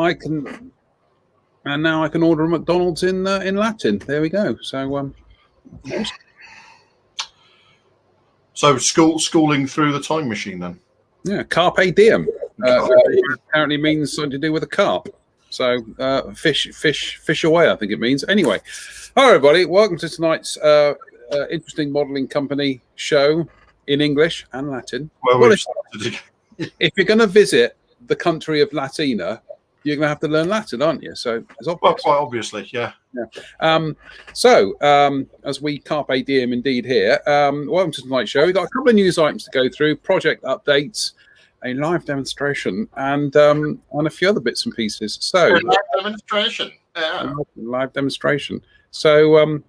I can order a McDonald's in Latin. There we go. So awesome. So schooling through the time machine then. Yeah, carpe diem. Apparently means something to do with a carp. So fish away, I think it means. Anyway, hi everybody, welcome to tonight's interesting modelling company show in English and Latin. Well, if you're going to visit the country of Latina, you're going to have to learn Latin, aren't you? So it's obvious. Well, quite obviously, yeah. As we carpe diem indeed here, welcome to tonight's show. We've got a couple of news items to go through, project updates, a live demonstration, and a few other bits and pieces. So live demonstration. So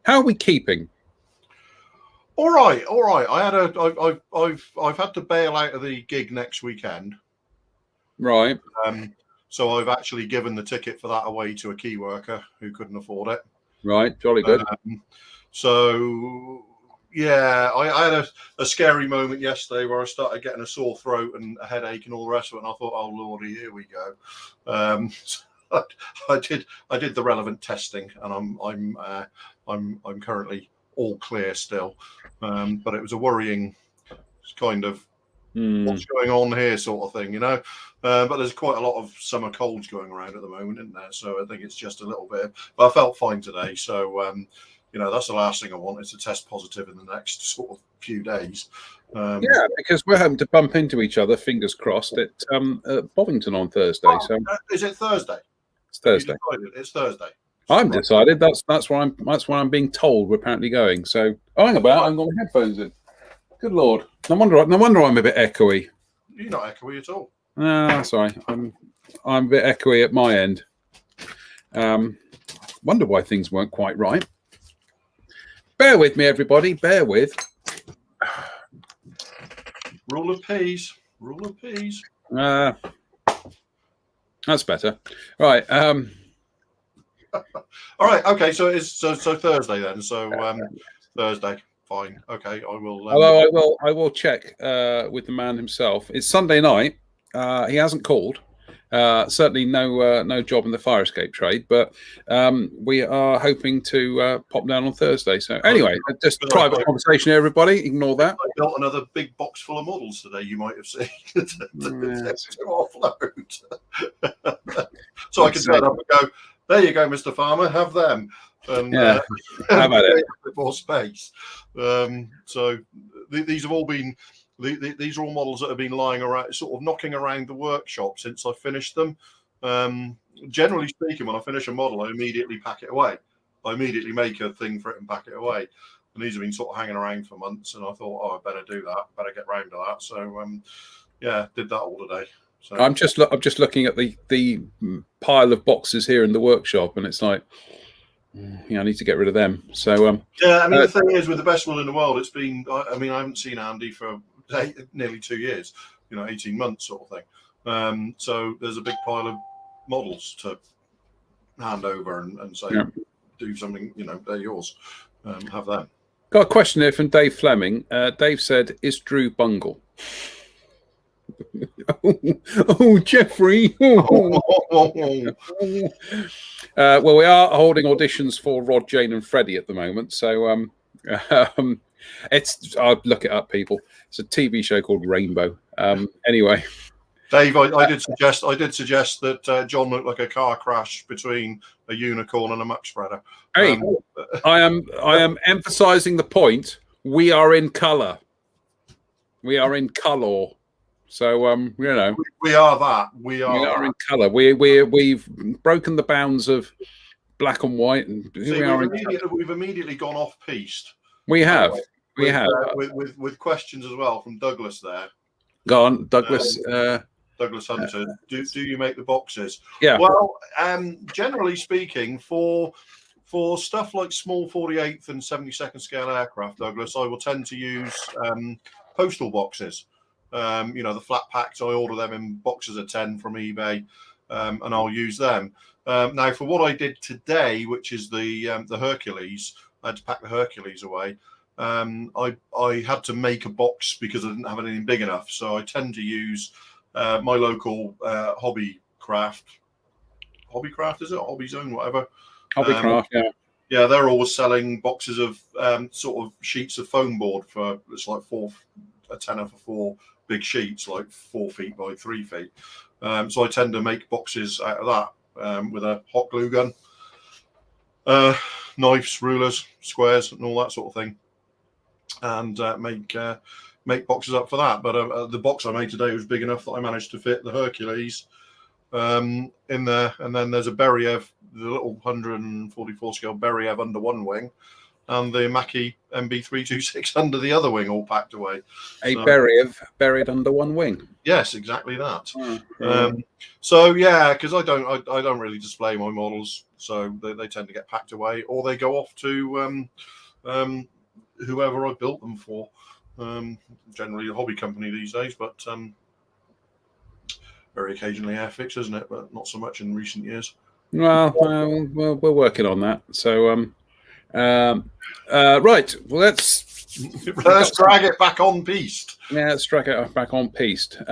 how are we keeping? All right. I've had to bail out of the gig next weekend. Right. So I've actually given the ticket for that away to a key worker who couldn't afford it. Right, jolly good. So yeah, I had a scary moment yesterday where I started getting a sore throat and a headache and all the rest of it, and I thought, oh lordy, here we go. So I did the relevant testing, and I'm currently all clear still. But it was a worrying kind of what's going on here sort of thing, you know. But there's quite a lot of summer colds going around at the moment, isn't there? So I think it's just a little bit. But I felt fine today. So, you know, that's the last thing I want is to test positive in the next sort of few days. Yeah, because we're hoping to bump into each other, fingers crossed, at Bovington on Thursday. So is it Thursday? It's Thursday. It's Thursday. I'm decided. That's why I'm being told we're apparently going. So hang about. I've got my headphones in. Good Lord. No wonder I'm a bit echoey. You're not echoey at all. Sorry. I'm a bit echoey at my end. Wonder why things weren't quite right. Bear with me, everybody. Bear with. Rule of peas. That's better. Right. All right. Okay. So it's so Thursday then. So Thursday. Fine. Okay. I will. Although I will check with the man himself. It's Sunday night. He hasn't called. Certainly no job in the fire escape trade, but we are hoping to pop down on Thursday. So anyway, just private conversation here, everybody. Ignore that. I built another big box full of models today. You might have seen to offload. So I can turn up and go, there you go, Mr. Farmer, have them. And how about it? A bit more space. So these have all been. These are all models that have been lying around, sort of knocking around the workshop since I finished them. Generally speaking, when I finish a model, I immediately pack it away. I immediately make a thing for it and pack it away. And these have been sort of hanging around for months, and I thought, oh, I better do that. Better get round to that. So, yeah, did that all today. So I'm just looking at the pile of boxes here in the workshop, and it's like, I need to get rid of them. So yeah, I mean, the thing is, with the best one in the world, it's been. I mean, I haven't seen Andy for nearly 2 years, 18 months sort of thing. So there's a big pile of models to hand over and say, do something, they're yours. Have them. Got a question here from Dave Fleming. Dave said, is Drew Bungle? Oh, Jeffrey. Well, we are holding auditions for Rod, Jane and Freddie at the moment. So I'll look it up, people. It's a TV show called Rainbow. Anyway, Dave, I did suggest that John looked like a car crash between a unicorn and a muck spreader. Hey, I am emphasising the point. We are in colour. We are in colour. So we are that. We are in colour. We've broken the bounds of black and white, and we've immediately gone off piste. We have. With questions as well from Douglas there. Go on, Douglas. Douglas Hunter. Do you make the boxes? Yeah. Well, generally speaking, for stuff like small 48th and 72nd scale aircraft, Douglas, I will tend to use postal boxes. The flat packs, I order them in boxes of 10 from eBay, and I'll use them. Now, for what I did today, which is the Hercules, I had to pack the Hercules away. I had to make a box because I didn't have anything big enough. So I tend to use my local hobby craft Hobbycraft, is it? Hobby Zone, whatever. Hobbycraft, yeah. Yeah, they're always selling boxes of sort of sheets of foam board for, it's like a tenner for 4 big sheets, like 4 feet by 3 feet. So I tend to make boxes out of that with a hot glue gun, knives, rulers, squares, and all that sort of thing, and make boxes up for that. But the box I made today was big enough that I managed to fit the Hercules in there, and then there's a Beriev, the little 144 scale Beriev under one wing, and the Mackie MB326 under the other wing, all packed away. Beriev buried under one wing. Yes, exactly that. So yeah, because I don't really display my models, so they tend to get packed away, or they go off to whoever I built them for. Generally a hobby company these days, but very occasionally Airfix, isn't it? But not so much in recent years. Well, we're working on that. So, right. Well, let's drag it back on piste. Yeah, let's drag it back on piste.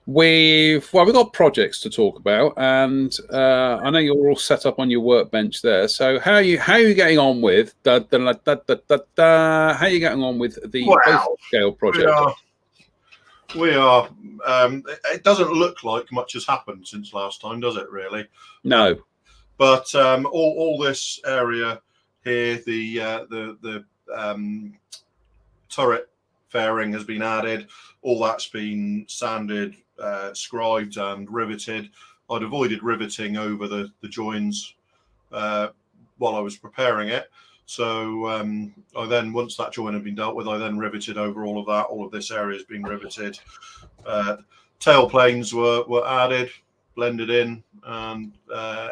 We've got projects to talk about, and I know you're all set up on your workbench there. So, how are you getting on with how are you getting on with the scale project? We are. It doesn't look like much has happened since last time, does it? Really? No. But all this area here, the turret fairing has been added. All that's been sanded, scribed, and riveted. I'd avoided riveting over the joins while I was preparing it. So I then, once that join had been dealt with, I then riveted over all of that. All of this area has been riveted. Tail planes were added, blended in, and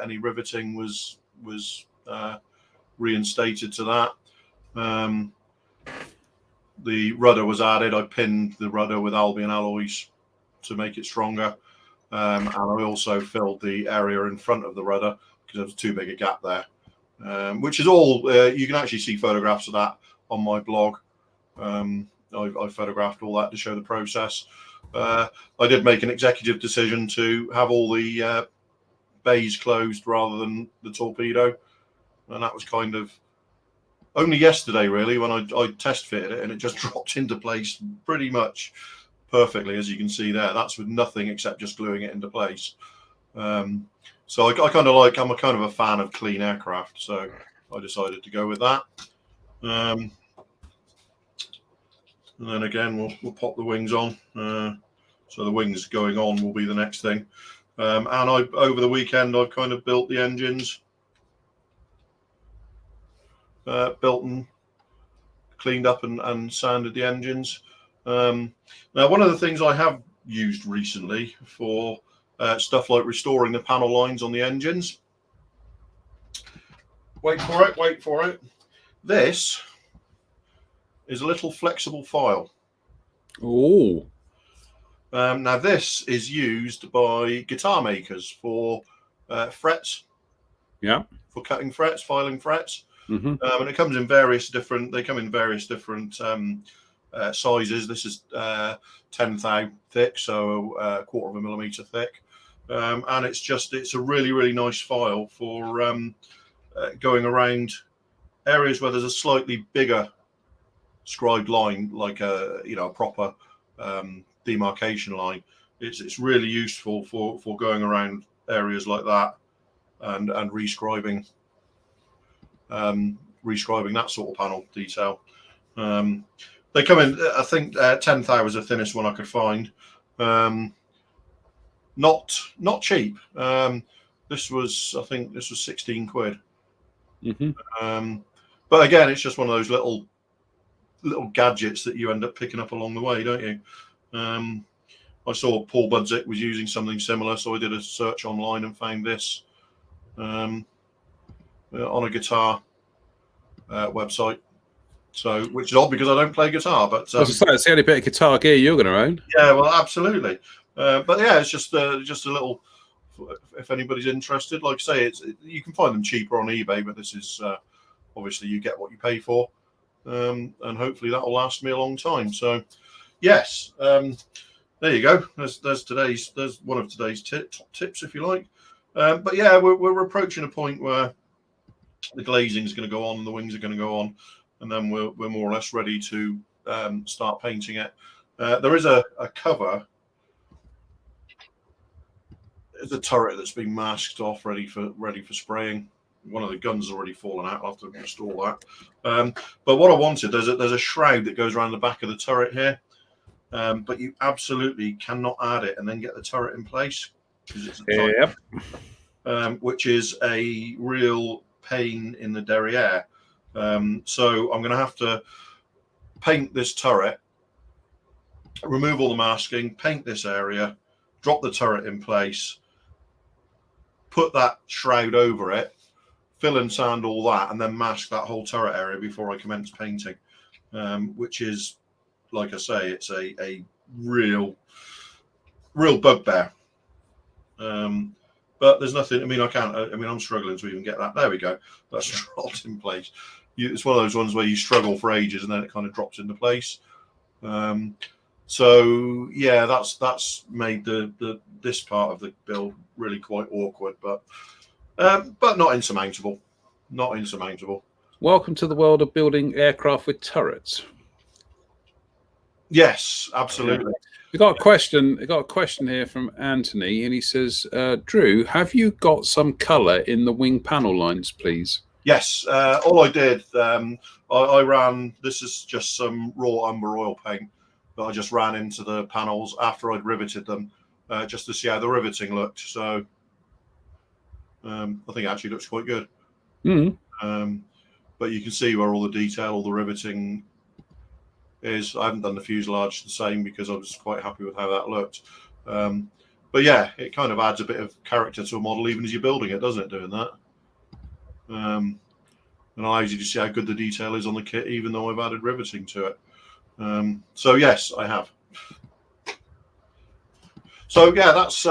any riveting was reinstated to that. The rudder was added. I pinned the rudder with Albion alloys to make it stronger, and I also filled the area in front of the rudder because there was too big a gap there. Which is all, you can actually see photographs of that on my blog. I photographed all that to show the process. I did make an executive decision to have all the bays closed rather than the torpedo. And that was kind of only yesterday, really, when I test fitted it, and it just dropped into place pretty much perfectly, as you can see there. That's with nothing except just gluing it into place. So I kind of like, I'm a kind of a fan of clean aircraft, so I decided to go with that. And then again, we'll pop the wings on. So the wings going on will be the next thing. And over the weekend, I've kind of built the engines, built and cleaned up and sanded the engines. Now, one of the things I have used recently for stuff like restoring the panel lines on the engines. Wait for it. This is a little flexible file. Oh. Now this is used by guitar makers for frets. Yeah. For cutting frets, filing frets. Mm-hmm. And it comes in various different. They come in various different sizes. This is 10 thou thick, so a quarter of a millimeter thick. And it's a really, really nice file for going around areas where there's a slightly bigger scribed line, like a proper demarcation line. It's really useful for going around areas like that and rescribing that sort of panel detail. They come in, I think 10 thou was the thinnest one I could find. Not cheap. This was 16 quid. Mm-hmm. But again, it's just one of those little gadgets that you end up picking up along the way, don't you? I saw Paul Budzik was using something similar, so I did a search online and found this on a guitar website. So, which is odd because I don't play guitar, but I was saying, it's the only bit of guitar gear you're going to own. Yeah, well, absolutely. But yeah, it's just a little. If anybody's interested, like I say, you can find them cheaper on eBay, but this is obviously you get what you pay for, and hopefully that will last me a long time. So, yes, there you go. There's one of today's top tips, if you like. But yeah, we're approaching a point where the glazing is going to go on, and the wings are going to go on, and then we're more or less ready to start painting it. There is a cover. There's a turret that's been masked off, ready for spraying. One of the guns has already fallen out. I'll have to install that. But what I wanted, there's a shroud that goes around the back of the turret here, but you absolutely cannot add it and then get the turret in place because it's a type, which is a real pain in the derriere. So I'm going to have to paint this turret, remove all the masking, paint this area, drop the turret in place, put that shroud over it, fill and sand all that, and then mask that whole turret area before I commence painting, which is, like I say, it's a real bugbear. But there's nothing. I mean, I'm struggling to even get that. There we go. That's dropped in place. It's one of those ones where you struggle for ages and then it kind of drops into place. So yeah, that's made this part of the build really quite awkward, but not insurmountable. Not insurmountable. Welcome to the world of building aircraft with turrets. Yes, absolutely. We got a question here from Anthony, and he says, "Drew, have you got some colour in the wing panel lines, please?" Yes. All I did, I ran. This is just some raw umber oil paint that I just ran into the panels after I'd riveted them, just to see how the riveting looked. So I think it actually looks quite good. But you can see where all the detail, all the riveting is. I haven't done the fuselage the same because I was quite happy with how that looked. But yeah, it kind of adds a bit of character to a model even as you're building it, doesn't it, doing that? And allows you to see how good the detail is on the kit, even though I've added riveting to it. So yes, I have. So yeah, that's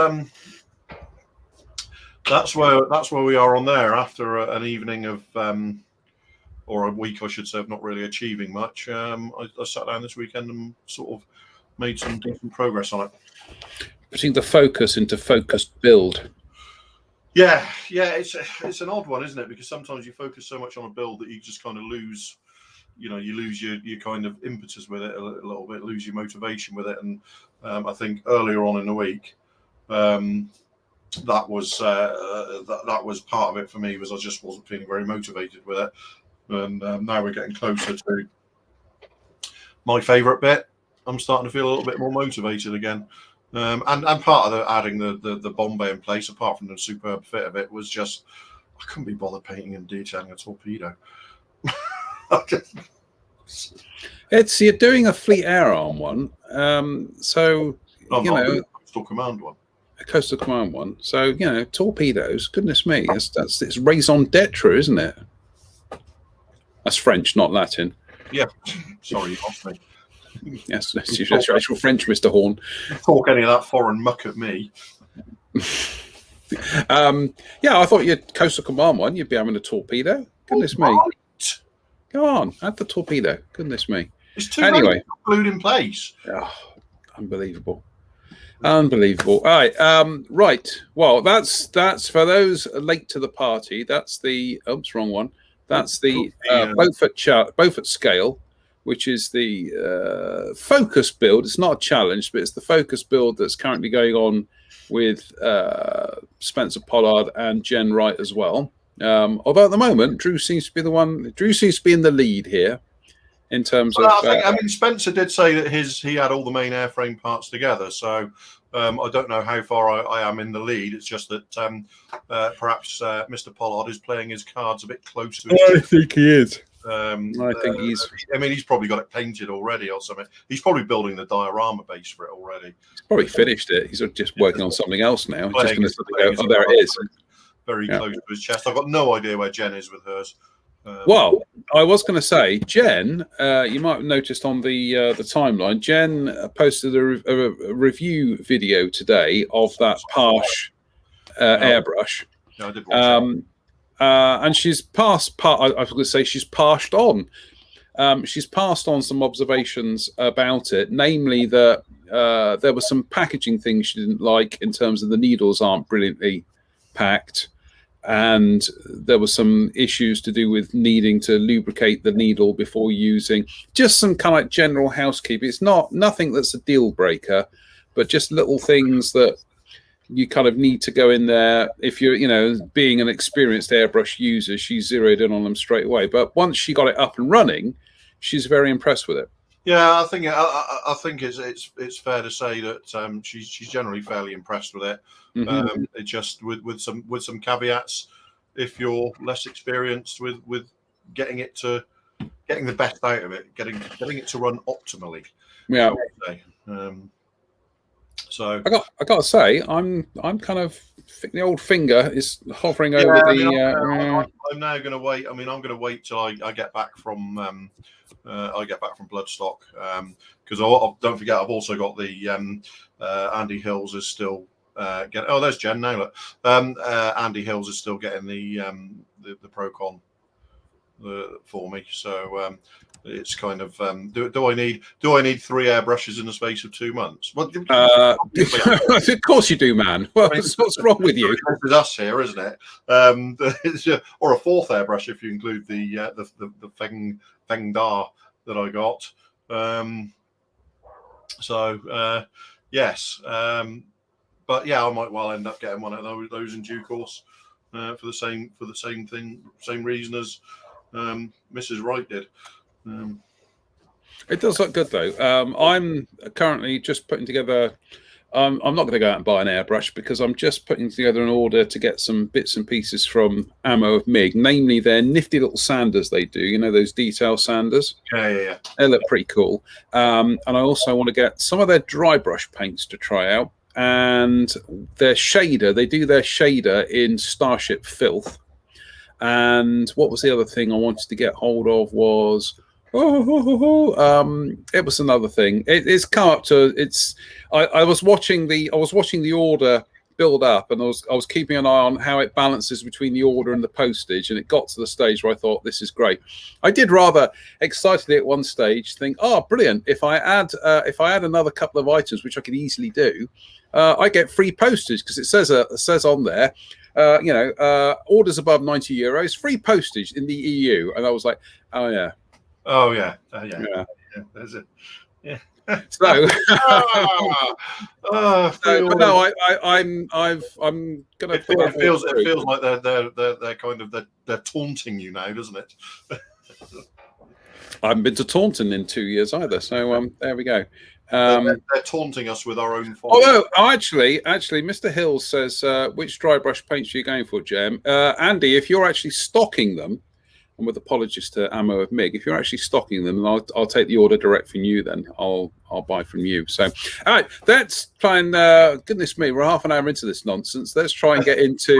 where we are on there after an evening of or a week, I should say, of not really achieving much. I sat down this weekend and sort of made some decent progress on it. Putting the focus into focused build. Yeah, it's an odd one, isn't it? Because sometimes you focus so much on a build that you just kind of lose, you lose your kind of impetus with it a little bit, lose your motivation with it. And I think earlier on in the week, that was part of it for me, was I just wasn't feeling very motivated with it. And now we're getting closer to my favourite bit. I'm starting to feel a little bit more motivated again. And part of adding the Bombay in place, apart from the superb fit of it, was just I couldn't be bothered painting and detailing a torpedo. You're doing a Fleet Air Arm one, so Coastal Command one. A Coastal Command one. So torpedoes. Goodness me, it's raison d'etre, isn't it? That's French, not Latin. Yeah, sorry, you lost me. Yes, that's actual French, Mr. Horn. Talk any of that foreign muck at me. I thought you'd Coastal Command one. You'd be having a torpedo. Goodness me. Right. Go on, add the torpedo. Goodness me. It's too glued in place. Oh, unbelievable. Unbelievable. All right. Right. Well, that's for those late to the party. That's the wrong one. That's the Beaufort scale, which is the focus build. It's not a challenge, but it's the focus build that's currently going on with Spencer Pollard and Jen Wright as well. Although at the moment, Drew seems to be in the lead here in terms of. I mean, Spencer did say that he had all the main airframe parts together, so I don't know how far I am in the lead. It's just that perhaps Mr. Pollard is playing his cards a bit close to it. I think he is. I think he's probably got it painted already or something. He's probably building the diorama base for it already. He's probably finished it. He's just working on something else now. He's just going to go, oh, there it is. Very close to his chest. I've got no idea where Jen is with hers. Well, I was going to say, Jen, you might have noticed on the timeline, Jen posted a review video today of that Parsh airbrush. Yeah, I did watch and she's passed. I was going to say she's passed on. She's passed on some observations about it, namely that there were some packaging things she didn't like in terms of the needles aren't brilliantly packed, and there were some issues to do with needing to lubricate the needle before using. Just some kind of like general housekeeping. It's nothing that's a deal breaker, but just little things that you kind of need to go in there. If you're, being an experienced airbrush user, she zeroed in on them straight away. But once she got it up and running, she's very impressed with it. Yeah, I think it's fair to say that she's generally fairly impressed with it. Mm-hmm. It just with some caveats. If you're less experienced with getting the best out of it, getting it to run optimally. Yeah. So I got to say, I'm kind of the old finger is hovering over the. I'm now going to wait. I mean, I'm going to wait till I get back from Bloodstock, because don't forget I've also got the Andy Hills is still getting. Oh, there's Jen now. Look, Andy Hills is still getting the Procon for me. So it's kind of do I need 3 airbrushes in the space of 2 months? Well, of course you do, man. What's wrong with you? It's us here, isn't it? Or a 4th airbrush if you include the Feng Da that I got. Yes, but yeah, I might well end up getting one of those in due course for the same reason as Mrs. Wright did. It does look good though. I'm currently just putting together. I'm not going to go out and buy an airbrush because I'm just putting together an order to get some bits and pieces from Ammo of Mig, namely their nifty little sanders they do. Those detail sanders. Yeah. They look pretty cool. And I also want to get some of their dry brush paints to try out, and their shader. They do their shader in Starship Filth. And what was the other thing I wanted to get hold of was. It was another thing. It's come up to it's. I was watching the order build up, and I was keeping an eye on how it balances between the order and the postage, and it got to the stage where I thought this is great. I did rather excitedly at one stage think, oh, brilliant! If I add another couple of items, which I could easily do, I get free postage because it says on there. Orders above €90, free postage in the EU, and I was like, oh yeah. Oh yeah, yeah. There's it. Yeah. So, but no, I'm gonna. It feels like they're kind of they're taunting you now, doesn't it? I haven't been to Taunton in 2 years either, so there we go. They're taunting us with our own. Although, actually, Mr. Hills says, which dry brush paints are you going for, Jem? Andy, if you're actually stocking them. And with apologies to Ammo of Mig, if you're actually stocking them, I'll take the order direct from you. Then I'll buy from you. So, all right, let's try and goodness me, we're half an hour into this nonsense. Let's try and get into.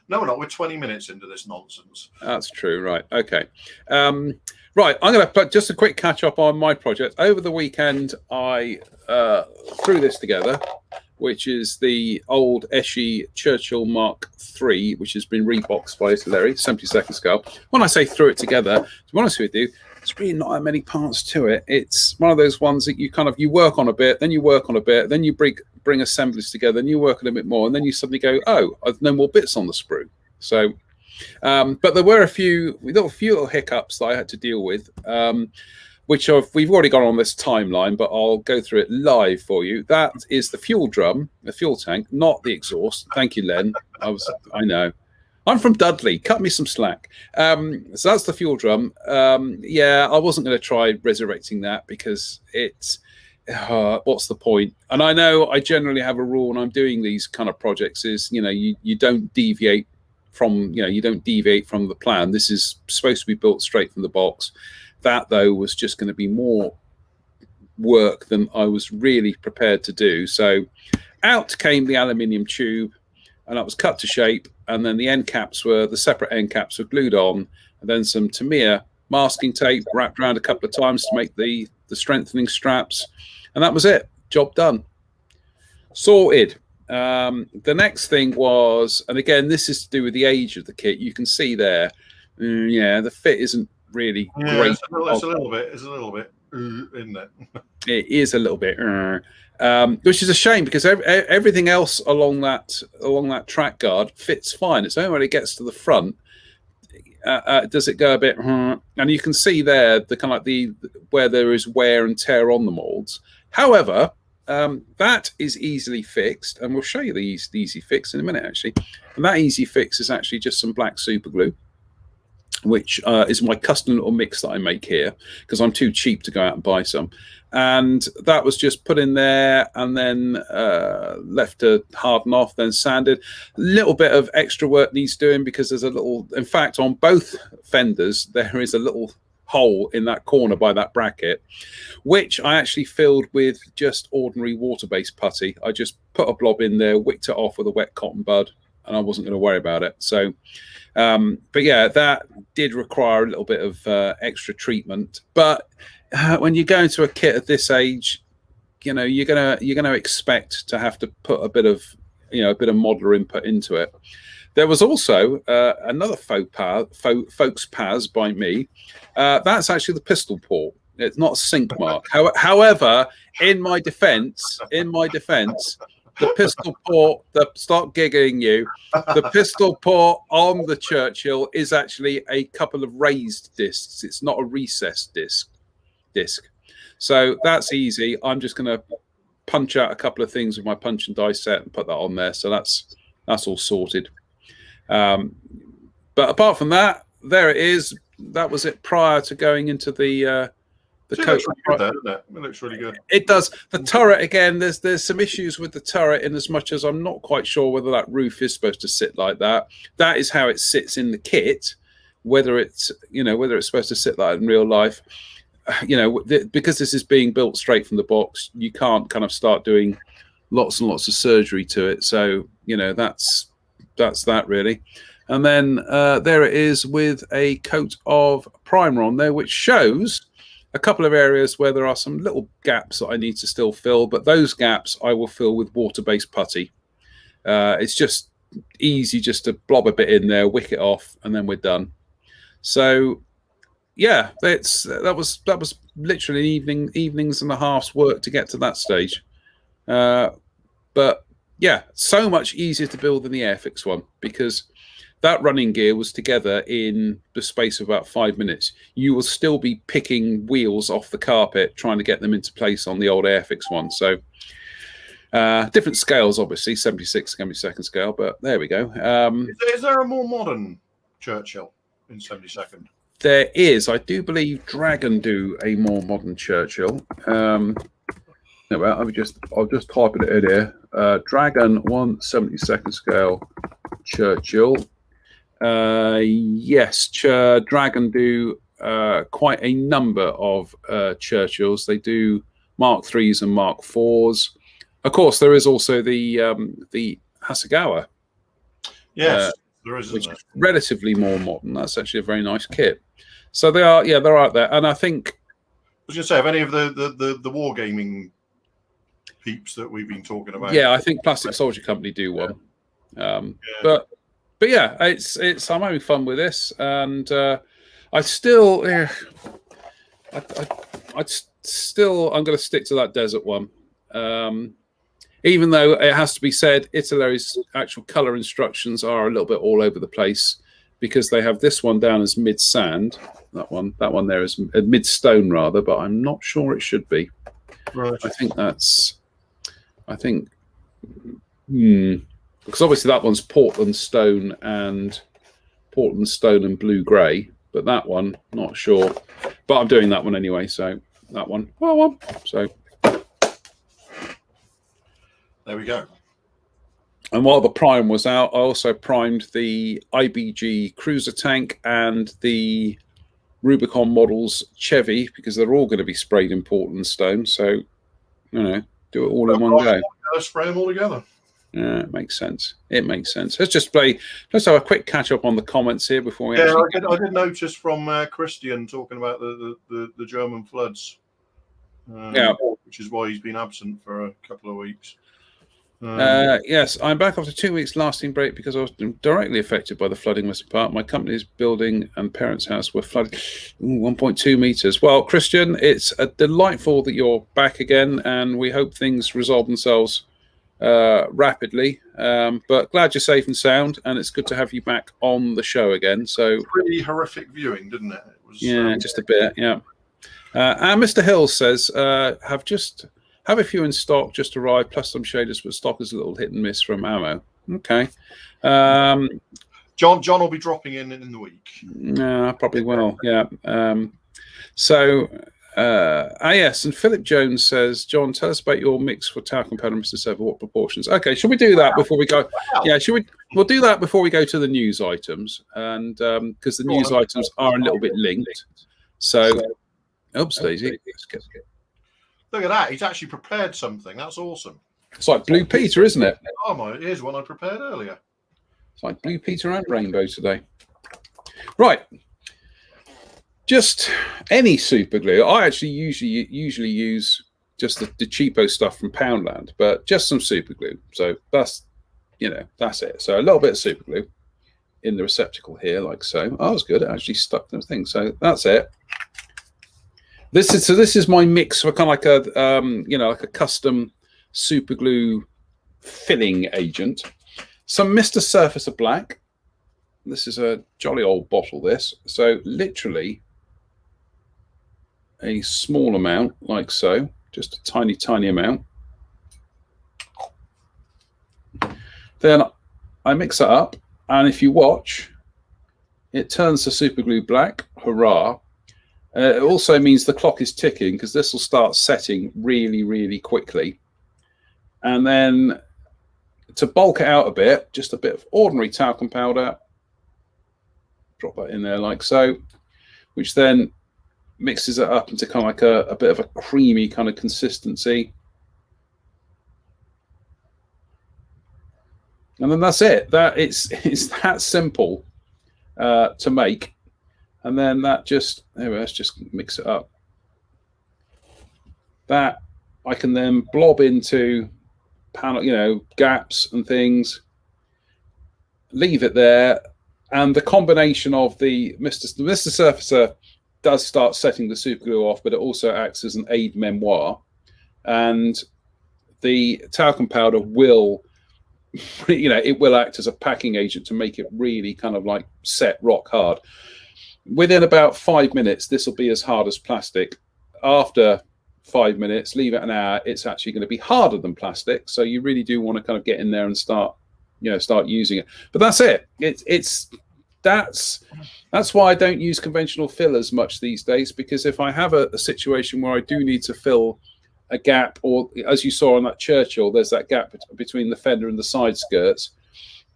No, we're not. We're 20 minutes into this nonsense. That's true. Right. Okay. Right. I'm going to put just a quick catch up on my project. Over the weekend, I threw this together, which is the old Eschi Churchill Mark III, which has been reboxed by Larry, 72nd scale. When I say threw it together, to be honest with you, there's really not that many parts to it. It's one of those ones that you work on a bit, then you work on a bit, then you bring assemblies together, and you work a little bit more, and then you suddenly go, oh, I've no more bits on the sprue. So, but there were a few little hiccups that I had to deal with. Which we've already gone on this timeline, but I'll go through it live for you. That is the fuel drum, the fuel tank, not the exhaust. Thank you, Len. I know. I'm from Dudley. Cut me some slack. So that's the fuel drum. Yeah, I wasn't going to try resurrecting that because it's what's the point? And I know I generally have a rule when I'm doing these kind of projects is, you don't deviate from the plan. This is supposed to be built straight from the box. That, though, was just going to be more work than I was really prepared to do. So out came the aluminium tube, and that was cut to shape. And then the separate end caps were glued on, and then some Tamiya masking tape wrapped around a couple of times to make the strengthening straps. And that was it. Job done. Sorted. The next thing was, and again, this is to do with the age of the kit. You can see there, the fit isn't really great. It's a little bit, isn't it? It is a little bit. which is a shame because everything else along that track guard fits fine. It's only when it gets to the front does it go a bit, and you can see there the kind of like where there is wear and tear on the molds. However, that is easily fixed, and we'll show you the easy fix in a minute actually. And that easy fix is actually just some black super glue, which is my custom little mix that I make here because I'm too cheap to go out and buy some. And that was just put in there and then left to harden off, then sanded. A little bit of extra work needs doing because there's a little, in fact, on both fenders, there is a little hole in that corner by that bracket, which I actually filled with just ordinary water-based putty. I just put a blob in there, wicked it off with a wet cotton bud, and I wasn't going to worry about it. So, but yeah, that did require a little bit of extra treatment. But when you go into a kit at this age, you know, you're gonna expect to have to put a bit of modeler input into it. There was also another folks pas by me. That's actually the pistol port. It's not a sink mark. However, in my defence, the pistol port, stop giggling you. The pistol port on the Churchill is actually a couple of raised discs. It's not a recessed disc. So that's easy. I'm just going to punch out a couple of things with my punch and die set and put that on there. So that's all sorted. But apart from that, there it is. That was it prior to going into the coach. It looks really good. It does. The turret again. There's some issues with the turret in as much as I'm not quite sure whether that roof is supposed to sit like that. That is how it sits in the kit. Whether it's supposed to sit like that in real life. Because this is being built straight from the box, you can't kind of start doing lots and lots of surgery to it. So, that's that really. And then there it is with a coat of primer on there, which shows a couple of areas where there are some little gaps that I need to still fill. But those gaps I will fill with water-based putty. It's just easy just to blob a bit in there, wick it off, and then we're done. So, yeah, that was literally evenings and a half's work to get to that stage. But yeah, so much easier to build than the Airfix one because that running gear was together in the space of about 5 minutes. You will still be picking wheels off the carpet trying to get them into place on the old Airfix one. So different scales, obviously, 76 72nd scale, but there we go. Is there a more modern Churchill in 72nd? There is. I do believe Dragon do a more modern Churchill. I'll just type it in here. Dragon 1/72nd scale Churchill. Yes, Dragon do quite a number of Churchills. They do Mark IIIs and Mark IVs. Of course, there is also the Hasegawa. Yes, there is, which is relatively more modern. That's actually a very nice kit. So they're out there, and I think I was going to say, have any of the wargaming peeps that we've been talking about? Yeah, I think Plastic Soldier Company do one. But yeah, it's I'm having fun with this, and I'm going to stick to that desert one. Even though it has to be said, Italy's actual color instructions are a little bit all over the place because they have this one down as mid sand. That one there is mid stone rather, but I'm not sure it should be. Right. Because obviously that one's Portland stone and blue grey, but that one not sure. But I'm doing that one anyway, so that one. So there we go. And while the prime was out, I also primed the IBG cruiser tank and the Rubicon models Chevy because they're all going to be sprayed in Portland stone. So, do it all in one go. Spray them all together. Yeah, it makes sense. Let's have a quick catch up on the comments here before we. Yeah, I did notice from Christian talking about the German floods. Which is why he's been absent for a couple of weeks. Yes, I'm back after 2 weeks lasting break because I was directly affected by the flooding in Western Park. My company's building and parents' house were flooded 1.2 meters. Well, Christian, it's delightful that you're back again, and we hope things resolve themselves rapidly. But glad you're safe and sound, and it's good to have you back on the show again. So pretty horrific viewing, didn't it? It was, just a bit, yeah. And Mr. Hill says, have a few in stock, just arrived, plus some shaders, but stock is a little hit and miss from ammo. Okay. John will be dropping in the week. No, probably will. Yeah. Yes, and Philip Jones says, John, tell us about your mix for talcum powder, Mr. Sever. What proportions? Okay, shall we do that before we go? Wow. Yeah, we'll do that before we go to the news items, and because the news items are a little bit linked. So, oops, Daisy. Look at that. He's actually prepared something. That's awesome. It's like Blue Peter, isn't it? Oh, my. Here's one I prepared earlier. It's like Blue Peter and Rainbow today. Right. Just any super glue. I actually usually use just the cheapo stuff from Poundland, but just some super glue. So that's it. So a little bit of super glue in the receptacle here, like so. Oh, that's good. It actually stuck to the thing. So that's it. This is my mix for kind of like like a custom super glue filling agent. Some Mr. Surfacer Black. This is a jolly old bottle, this. So literally a small amount, like so. Just a tiny, tiny amount. Then I mix it up, and if you watch, it turns the super glue black. Hurrah. It also means the clock is ticking because this will start setting really, really quickly. And then to bulk it out a bit, just a bit of ordinary talcum powder. Drop that in there like so, which then mixes it up into kind of like a bit of a creamy kind of consistency. And then that's it. It's that simple to make. And then that just, anyway, let's just mix it up. That I can then blob into panel, gaps and things, leave it there. And the combination of the Mr. Surfacer does start setting the super glue off, but it also acts as an aid memoir. And the talcum powder will, it will act as a packing agent to make it really kind of like set rock hard. Within about 5 minutes, this will be as hard as plastic. After 5 minutes, leave it an hour, it's actually going to be harder than plastic. So you really do want to kind of get in there and start using it. But that's it. That's why I don't use conventional fillers much these days, because if I have a situation where I do need to fill a gap, or as you saw on that Churchill, there's that gap between the fender and the side skirts,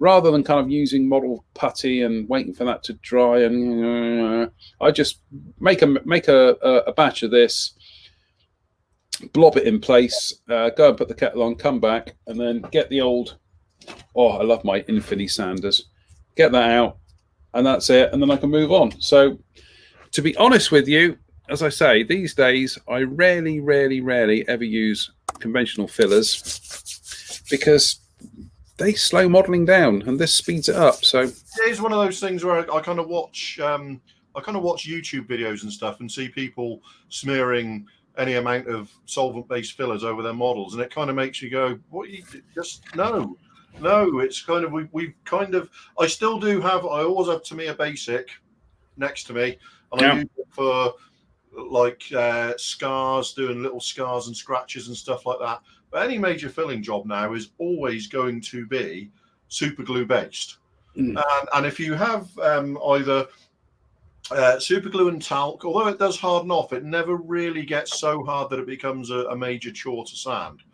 rather than kind of using model putty and waiting for that to dry, and I just make a batch of this, blob it in place, go and put the kettle on, come back, and then get the old, I love my Infinity sanders, get that out, and that's it, and then I can move on. So to be honest with you, as I say, these days I rarely ever use conventional fillers because they slow modeling down, and this speeds it up. So it's one of those things where I kind of watch YouTube videos and stuff and see people smearing any amount of solvent-based fillers over their models, and it kind of makes you go, "What? You just no." It's kind of we've kind of. I still do have. I always have Tamiya Basic next to me, and I use it for like scars, doing little scars and scratches and stuff like that. But any major filling job now is always going to be super glue based. And if you have either super glue and talc, although it does harden off, it never really gets so hard that it becomes a major chore to sand.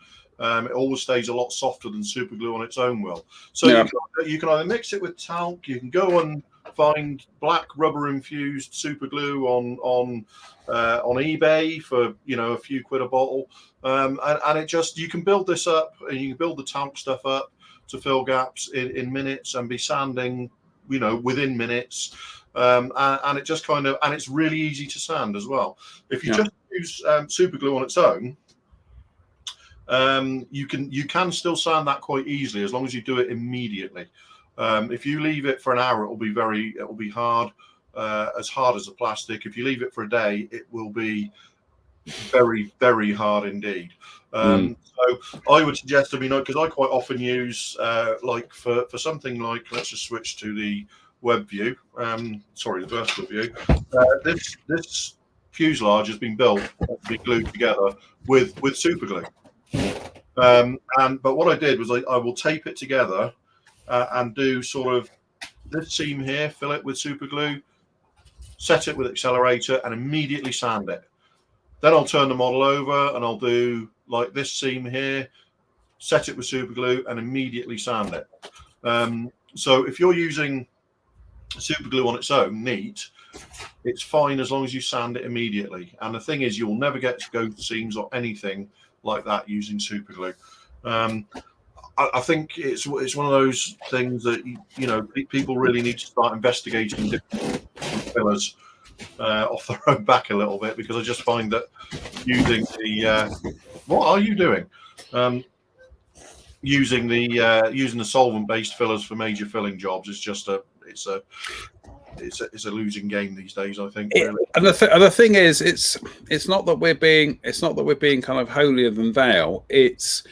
It always stays a lot softer than super glue on its own will. So you can either mix it with talc, you can go and find black rubber infused super glue on eBay for a few quid a bottle, and it just, you can build this up, and you can build the talc stuff up to fill gaps in minutes and be sanding within minutes, and it just kind of, and it's really easy to sand as well. If you just use super glue on its own, you can still sand that quite easily as long as you do it immediately. If you leave it for an hour, it will be hard, as hard as the plastic. If you leave it for a day, it will be very, very hard indeed. So I would suggest, because I quite often use, like for something like, let's just switch to the web view, sorry, the vertical view. This fuselage has been built to be glued together with super glue. But what I did was I will tape it together and do sort of this seam here, fill it with super glue, set it with accelerator, and immediately sand it. Then I'll turn the model over and I'll do like this seam here, set it with super glue, and immediately sand it. So if you're using super glue on its own, neat, it's fine as long as you sand it immediately. And the thing is, you'll never get to ghost seams or anything like that using super glue. I think it's one of those things that people really need to start investigating different fillers off their own back a little bit, because I just find that using the what are you doing? Using the solvent-based fillers for major filling jobs is just it's a losing game these days, I think. Really. And the thing is, it's not that we're being kind of holier than thou. It's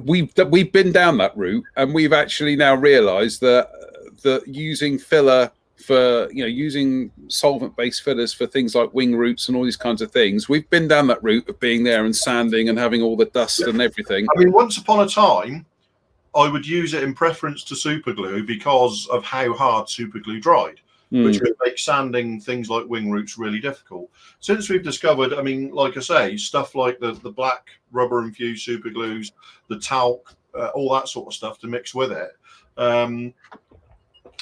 we've been down that route, and we've actually now realised that using filler for using solvent-based fillers for things like wing roots and all these kinds of things, we've been down that route of being there and sanding and having all the dust and everything. I mean, once upon a time, I would use it in preference to super glue because of how hard super glue dried, which would make sanding things like wing roots really difficult. Since we've discovered, I mean, like I say, stuff like the black rubber infused super glues, the talc, all that sort of stuff to mix with it.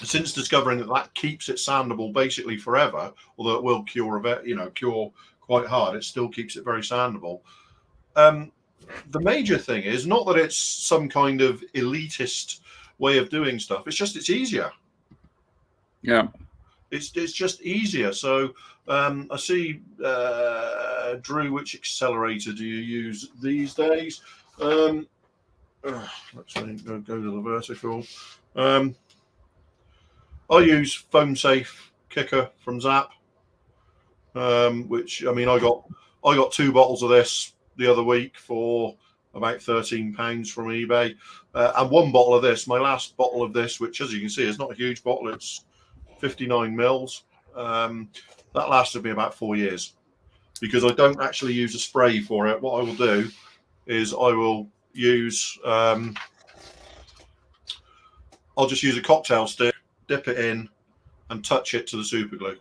Since discovering that keeps it sandable basically forever, although it will cure quite hard, it still keeps it very sandable. The major thing is not that it's some kind of elitist way of doing stuff. It's just it's easier. Yeah, it's just easier. So I see, Drew, which accelerator do you use these days? Let's go to the vertical. I use foam safe kicker from Zap, which, I mean, I got 2 bottles of this the other week for about £13 from eBay, and 1 bottle of this, my last bottle of this, which, as you can see, is not a huge bottle, it's 59 mils. That lasted me about 4 years, because I don't actually use a spray for it. What I will do is I will use I'll just use a cocktail stick, dip it in, and touch it to the super glue,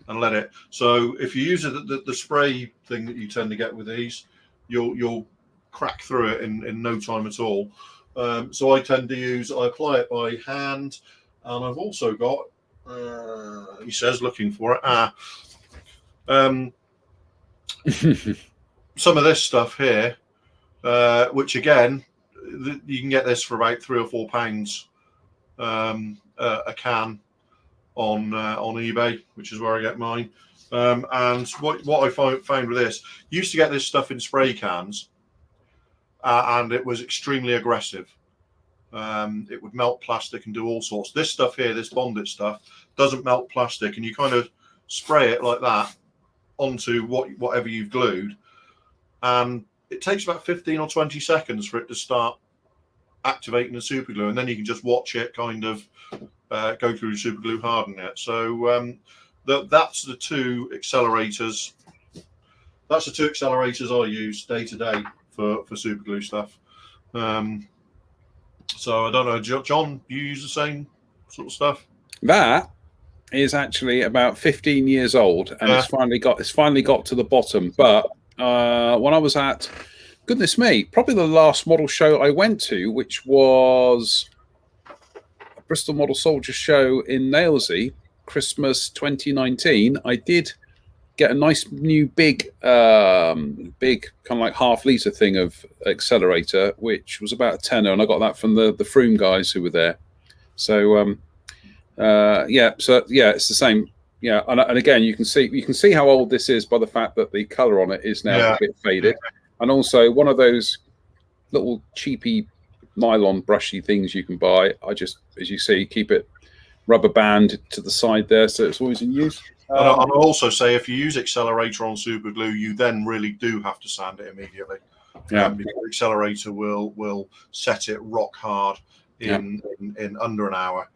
and let it. So if you use the spray thing that you tend to get with these, you'll crack through it in no time at all. So I apply it by hand, and I've also got, he says, looking for it, some of this stuff here, which again, you can get this for about £3 or £4 a can on eBay, which is where I get mine. And what I found with this, used to get this stuff in spray cans, and it was extremely aggressive. It would melt plastic and do all sorts. This stuff here, this Bondit stuff, doesn't melt plastic, and you kind of spray it like that onto whatever you've glued, and it takes about 15 or 20 seconds for it to start activating the super glue, and then you can just watch it kind of go through the super glue, harden it. So that's the 2 accelerators. That's the 2 accelerators I use day to day for super glue stuff. So I don't know, John, you use the same sort of stuff? That is actually about 15 years old, and it's finally got to the bottom. But when I was at, goodness me, probably the last model show I went to, which was a Bristol Model Soldier show in Nailsea, Christmas 2019, I did get a nice new big kind of like half-litre thing of accelerator, which was about a tenner, and I got that from the Froome guys who were there. So it's the same. Yeah, and again, you can see how old this is by the fact that the colour on it is now a bit faded, and also one of those little cheapy nylon brushy things you can buy. I just, as you see, keep it rubber band to the side there, so it's always in use. And I'll also say, if you use Accelerator on super glue, you then really do have to sand it immediately. Because Accelerator will set it rock hard in under an hour.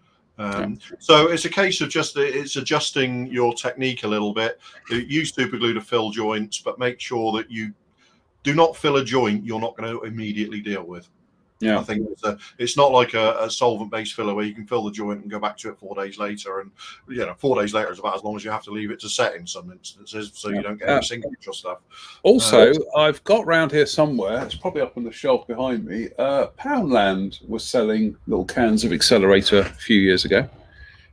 So it's a case of just it's adjusting your technique a little bit. Use super glue to fill joints, but make sure that you do not fill a joint you're not going to immediately deal with. I think it's not like a solvent-based filler where you can fill the joint and go back to it 4 days later. And 4 days later is about as long as you have to leave it to set in some instances, so you don't get any sinkage or stuff. Also, I've got round here somewhere. It's probably up on the shelf behind me. Poundland was selling little cans of Accelerator a few years ago,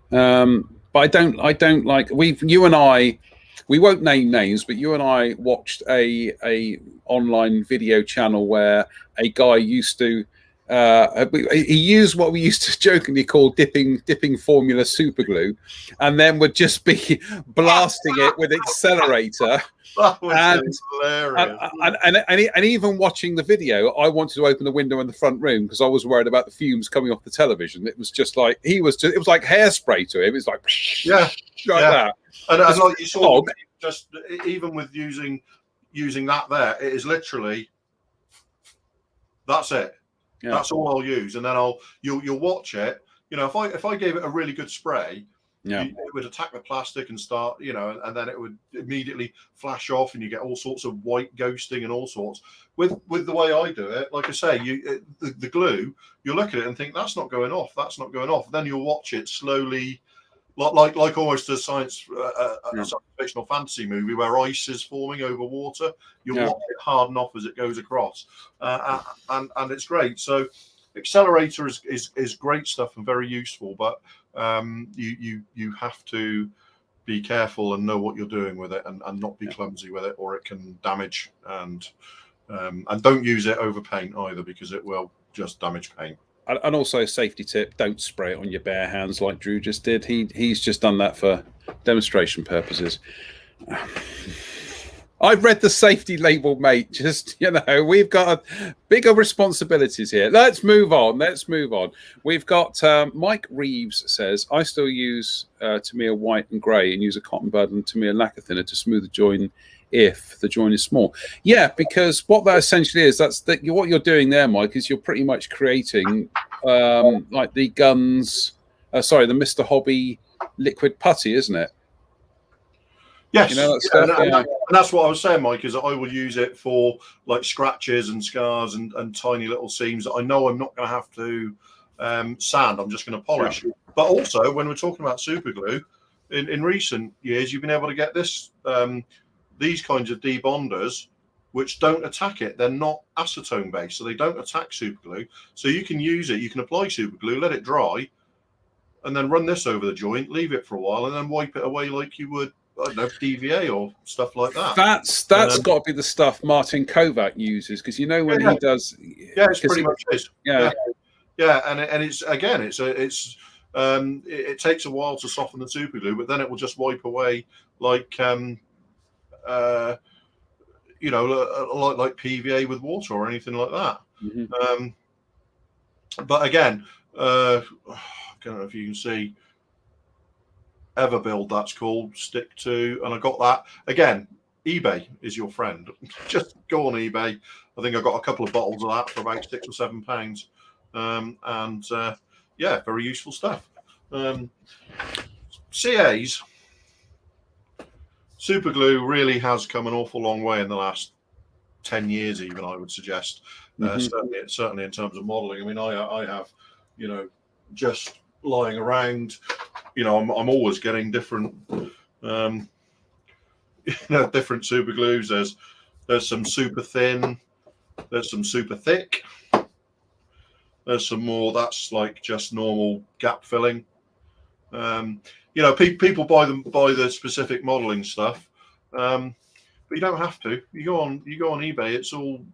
but I don't like. You and I. We won't name names, but you and I watched a online video channel where a guy used to he used what we used to jokingly call dipping formula super glue, and then would just be blasting it with Accelerator. That was hilarious. And even watching the video, I wanted to open the window in the front room because I was worried about the fumes coming off the television. It was just like it was like hairspray to him. It's like that. And like you saw, just even with using that there, it is literally that's it. Yeah. That's all I'll use, and then you'll watch it. If I gave it a really good spray, it would attack the plastic and start, and then it would immediately flash off, and you get all sorts of white ghosting and all sorts. With the way I do it, like I say, the glue, you look at it and think that's not going off, that's not going off. Then you'll watch it slowly. Like almost a science fictional fantasy movie where ice is forming over water. You'll watch it harden off as it goes across, and it's great. So Accelerator is great stuff and very useful, but you have to be careful and know what you're doing with it, and not be clumsy with it, or it can damage. And don't use it over paint either, because it will just damage paint. And also, safety tip: don't spray it on your bare hands like Drew just did. He's just done that for demonstration purposes. I've read the safety label, mate. Just, we've got bigger responsibilities here. Let's move on. We've got Mike Reeves says, I still use Tamiya white and grey and use a cotton bud and Tamiya lacquer thinner to smooth the joint if the joint is small. Yeah, because what that essentially is, what you're doing there, Mike, is you're pretty much creating like the Guns, the Mr. Hobby liquid putty, isn't it? Yes, and that's what I was saying, Mike, is that I will use it for like scratches and scars and tiny little seams that I know I'm not going to have to sand. I'm just going to polish. Yeah. But also, when we're talking about super glue, in recent years, you've been able to get these kinds of debonders which don't attack it. They're not acetone based, so they don't attack super glue. So you can use it. You can apply super glue, let it dry, and then run this over the joint, leave it for a while, and then wipe it away like you would, I don't know, PVA or stuff like that. That's got to be the stuff Martin Kovac uses, because when he does, it's pretty much his. Yeah, and it's again, it takes a while to soften the super glue, but then it will just wipe away like like PVA with water or anything like that. Mm-hmm. But again, I don't know if you can see. Everbuild, that's called, stick to, and I got that again. eBay is your friend. Just go on eBay. I think I got a couple of bottles of that for about £6 or £7, and very useful stuff. CAs, super glue really has come an awful long way in the last 10 years, even, I would suggest. Certainly in terms of modeling. I mean, I have, just lying around, I'm always getting different different super glues. There's some super thin, there's some super thick, there's some more that's like just normal gap filling. People buy the specific modeling stuff, but you don't have to. You go on eBay, it's all,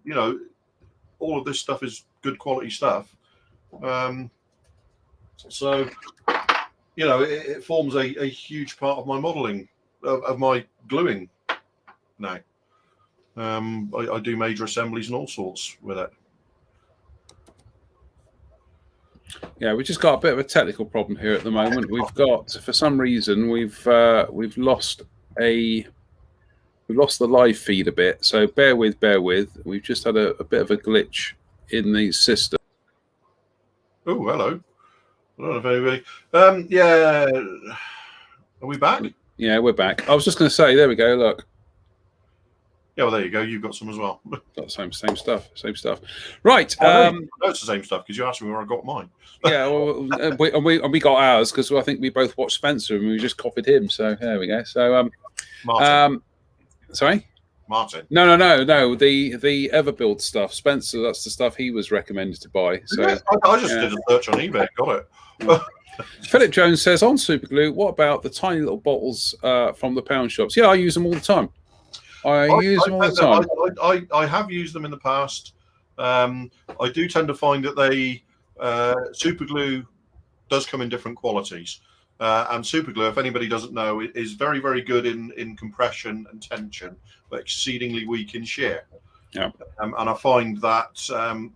all of this stuff is good quality stuff. So it forms a huge part of my modeling, of my gluing now. I do major assemblies and all sorts with it. Yeah, we just got a bit of a technical problem here at the moment. We've got, for some reason, we've lost the live feed a bit. So bear with. We've just had a bit of a glitch in the system. Oh, hello. I don't know if anybody. Yeah. Are we back? Yeah, we're back. I was just going to say, there we go. Look. Yeah, well, there you go. You've got some as well. Got same stuff. Right. No, it's the same stuff because you asked me where I got mine. Yeah, well, we got ours because I think we both watched Spencer and we just copied him. So there we go. So Martin. Sorry. Martin. No. The Everbuild stuff. Spencer, that's the stuff he was recommended to buy. So yeah, I just did a search on eBay. Got it. Philip Jones says on Superglue, what about the tiny little bottles from the pound shops? Yeah, I use them all the time. I use them all the time. I have used them in the past. I do tend to find that they Superglue does come in different qualities. And Superglue, if anybody doesn't know, is very, very good in compression and tension, but exceedingly weak in shear. Yeah. And I find that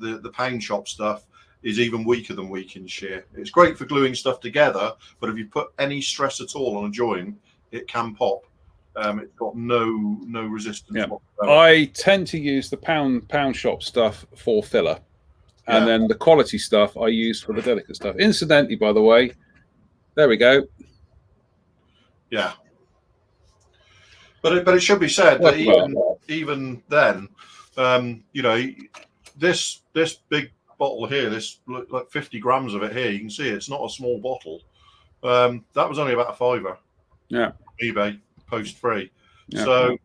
the pound shop stuff is even weaker than weak in shear. It's great for gluing stuff together, but if you put any stress at all on a joint, it can pop. It's got no resistance. Yeah. I tend to use the pound shop stuff for filler, and then the quality stuff I use for the delicate stuff. Incidentally, by the way, there we go. Yeah, but it should be said that even then, this big bottle here, this like 50 grams of it here, you can see it's not a small bottle. That was only about a £5. Yeah, eBay. Post free. Yeah. So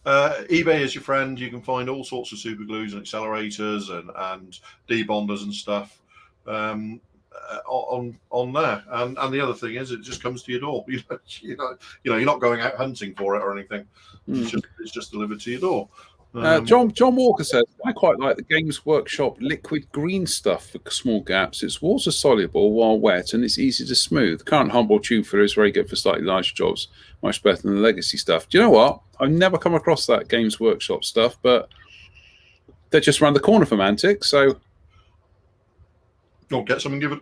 eBay is your friend. You can find all sorts of super glues and accelerators and debonders and stuff on there. And the other thing is, it just comes to your door. You're not going out hunting for it or anything. It's just delivered to your door. John Walker says, I quite like the Games Workshop liquid green stuff for small gaps. It's water soluble while wet and it's easy to smooth. Current humble tube filler is very good for slightly larger jobs, much better than the legacy stuff. Do you know what? I've never come across that Games Workshop stuff, but they're just around the corner from Antics, so get some and give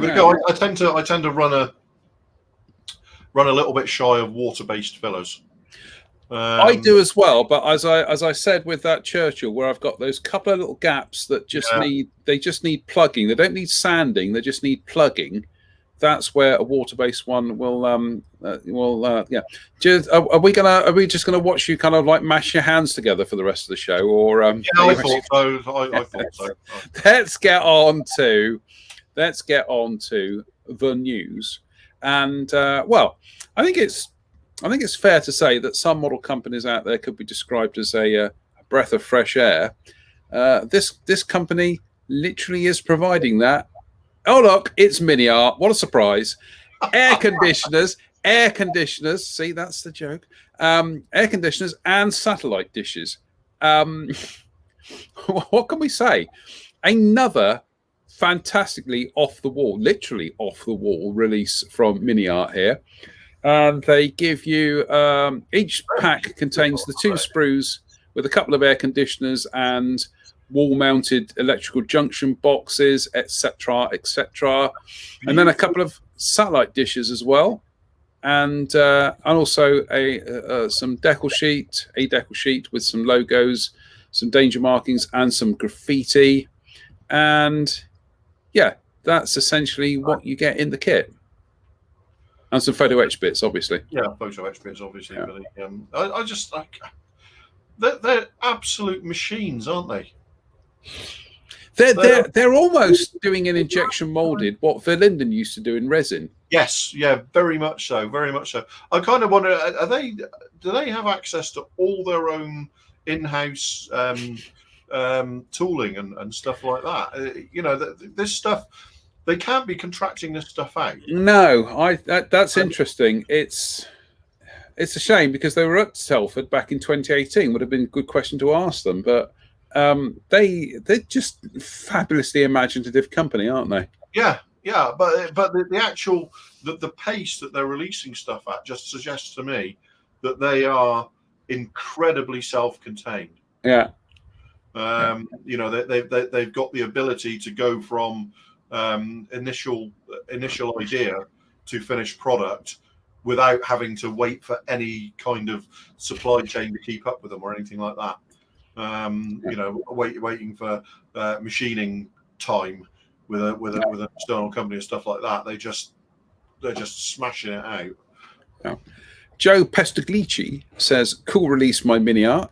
it a go. I tend to run a little bit shy of water-based fillers. I do as well, but as I said with that Churchill, where I've got those couple of little gaps that just need plugging. They don't need sanding; they just need plugging. That's where a water-based one will. Yeah. Are we just gonna watch you kind of like mash your hands together for the rest of the show, or? I thought so. I thought so. Let's get on to the news, and I think it's fair to say that some model companies out there could be described as a breath of fresh air. This company literally is providing that. Oh, look, it's Miniart. What a surprise. Air conditioners. See, that's the joke. Air conditioners and satellite dishes. What can we say? Another fantastically literally off the wall release from Miniart here. And they give you each pack contains the 2 sprues with a couple of air conditioners and wall-mounted electrical junction boxes, etc., and then a couple of satellite dishes as well, and also some decal sheet with some logos, some danger markings, and some graffiti, and that's essentially what you get in the kit. And some photo etch bits, obviously. Yeah, photo etch bits, obviously. Yeah. But they're absolute machines, aren't they? They're almost doing an injection molded what Verlinden used to do in resin. Yes, yeah, very much so, very much so. I kind of wonder, do they have access to all their own in-house tooling and stuff like that? This stuff. They can't be contracting this stuff out. No, that's interesting. It's a shame because they were at Telford back in 2018. Would have been a good question to ask them, but they're just fabulously imaginative company, aren't they? Yeah, but the actual the pace that they're releasing stuff at just suggests to me that they are incredibly self-contained. Yeah. You know, they've got the ability to go from initial idea to finished product without having to wait for any kind of supply chain to keep up with them or anything like that. You know, waiting for machining time with an external company and stuff like that. They're just smashing it out. Yeah. Joe Pestaglici says, "Cool release, my mini art."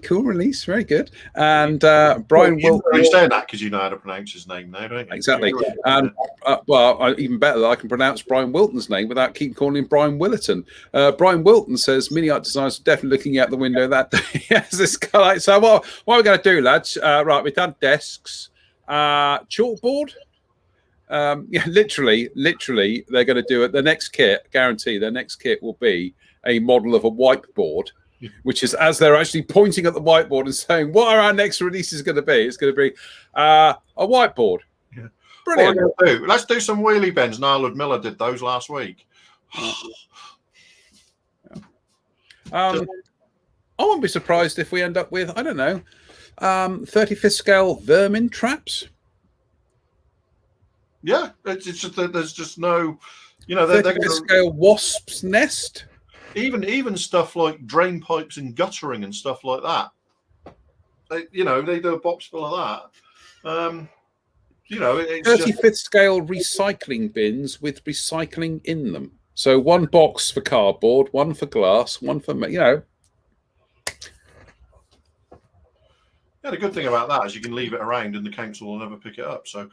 Cool release, very good. And Brian Wilton, you're saying that because you know how to pronounce his name now, don't you? Exactly. And well, even better, I can pronounce Brian Wilton's name without keep calling him Brian Willerton. Brian Wilton says, "Mini art designers are definitely looking out the window that day." Yes, this guy. So what are we going to do, lads? Right, we've done desks, chalkboard. Yeah, literally, they're going to do it. The next kit, guarantee, their next kit will be a model of a whiteboard, which is as they're actually pointing at the whiteboard and saying, "What are our next releases going to be?" It's going to be a whiteboard. Yeah. Brilliant. Let's do some wheelie bends. Niall Miller did those last week. I wouldn't be surprised if we end up with, I don't know, 35th scale vermin traps. Yeah, it's just that there's just no, you know, they're going to scale wasp's nest. Even stuff like drain pipes and guttering and stuff like that. They do a box full of that. You know, it's 35th scale recycling bins with recycling in them. So one box for cardboard, one for glass, one for, you know. Yeah, the good thing about that is you can leave it around and the council will never pick it up. So,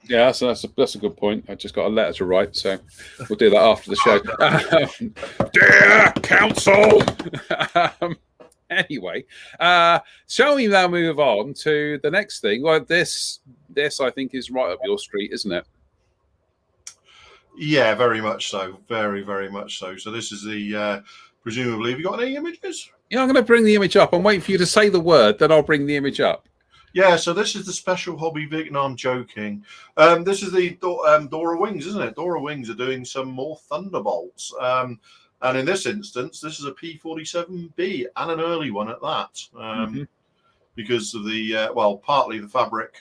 yeah, so that's a good point. I just got a letter to write, so we'll do that after the show. Dear council. Anyway, shall we now move on to the next thing? Well, this I think is right up your street, isn't it? Yeah, very much so. Very, very much so. So this is the presumably. Have you got any images? Yeah, I'm going to bring the image up. I'm waiting for you to say the word, then I'll bring the image up. Yeah, so this is the Special Hobby Vic. No, I'm joking. This is the Dora Wings, isn't it? Dora Wings are doing some more Thunderbolts. And in this instance, this is a P47B and an early one at that. Because of the, partly the fabric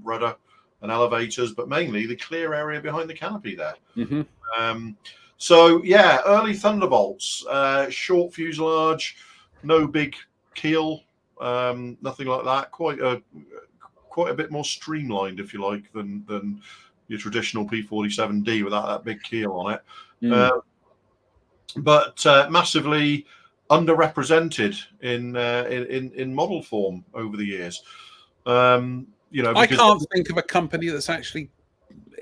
rudder and elevators, but mainly the clear area behind the canopy there. So, yeah, early Thunderbolts, short fuselage, no big keel, nothing like that. Quite a bit more streamlined, if you like, than your traditional P47D without that big keel on it. But massively underrepresented in model form over the years. You know, I can't think of a company that's actually,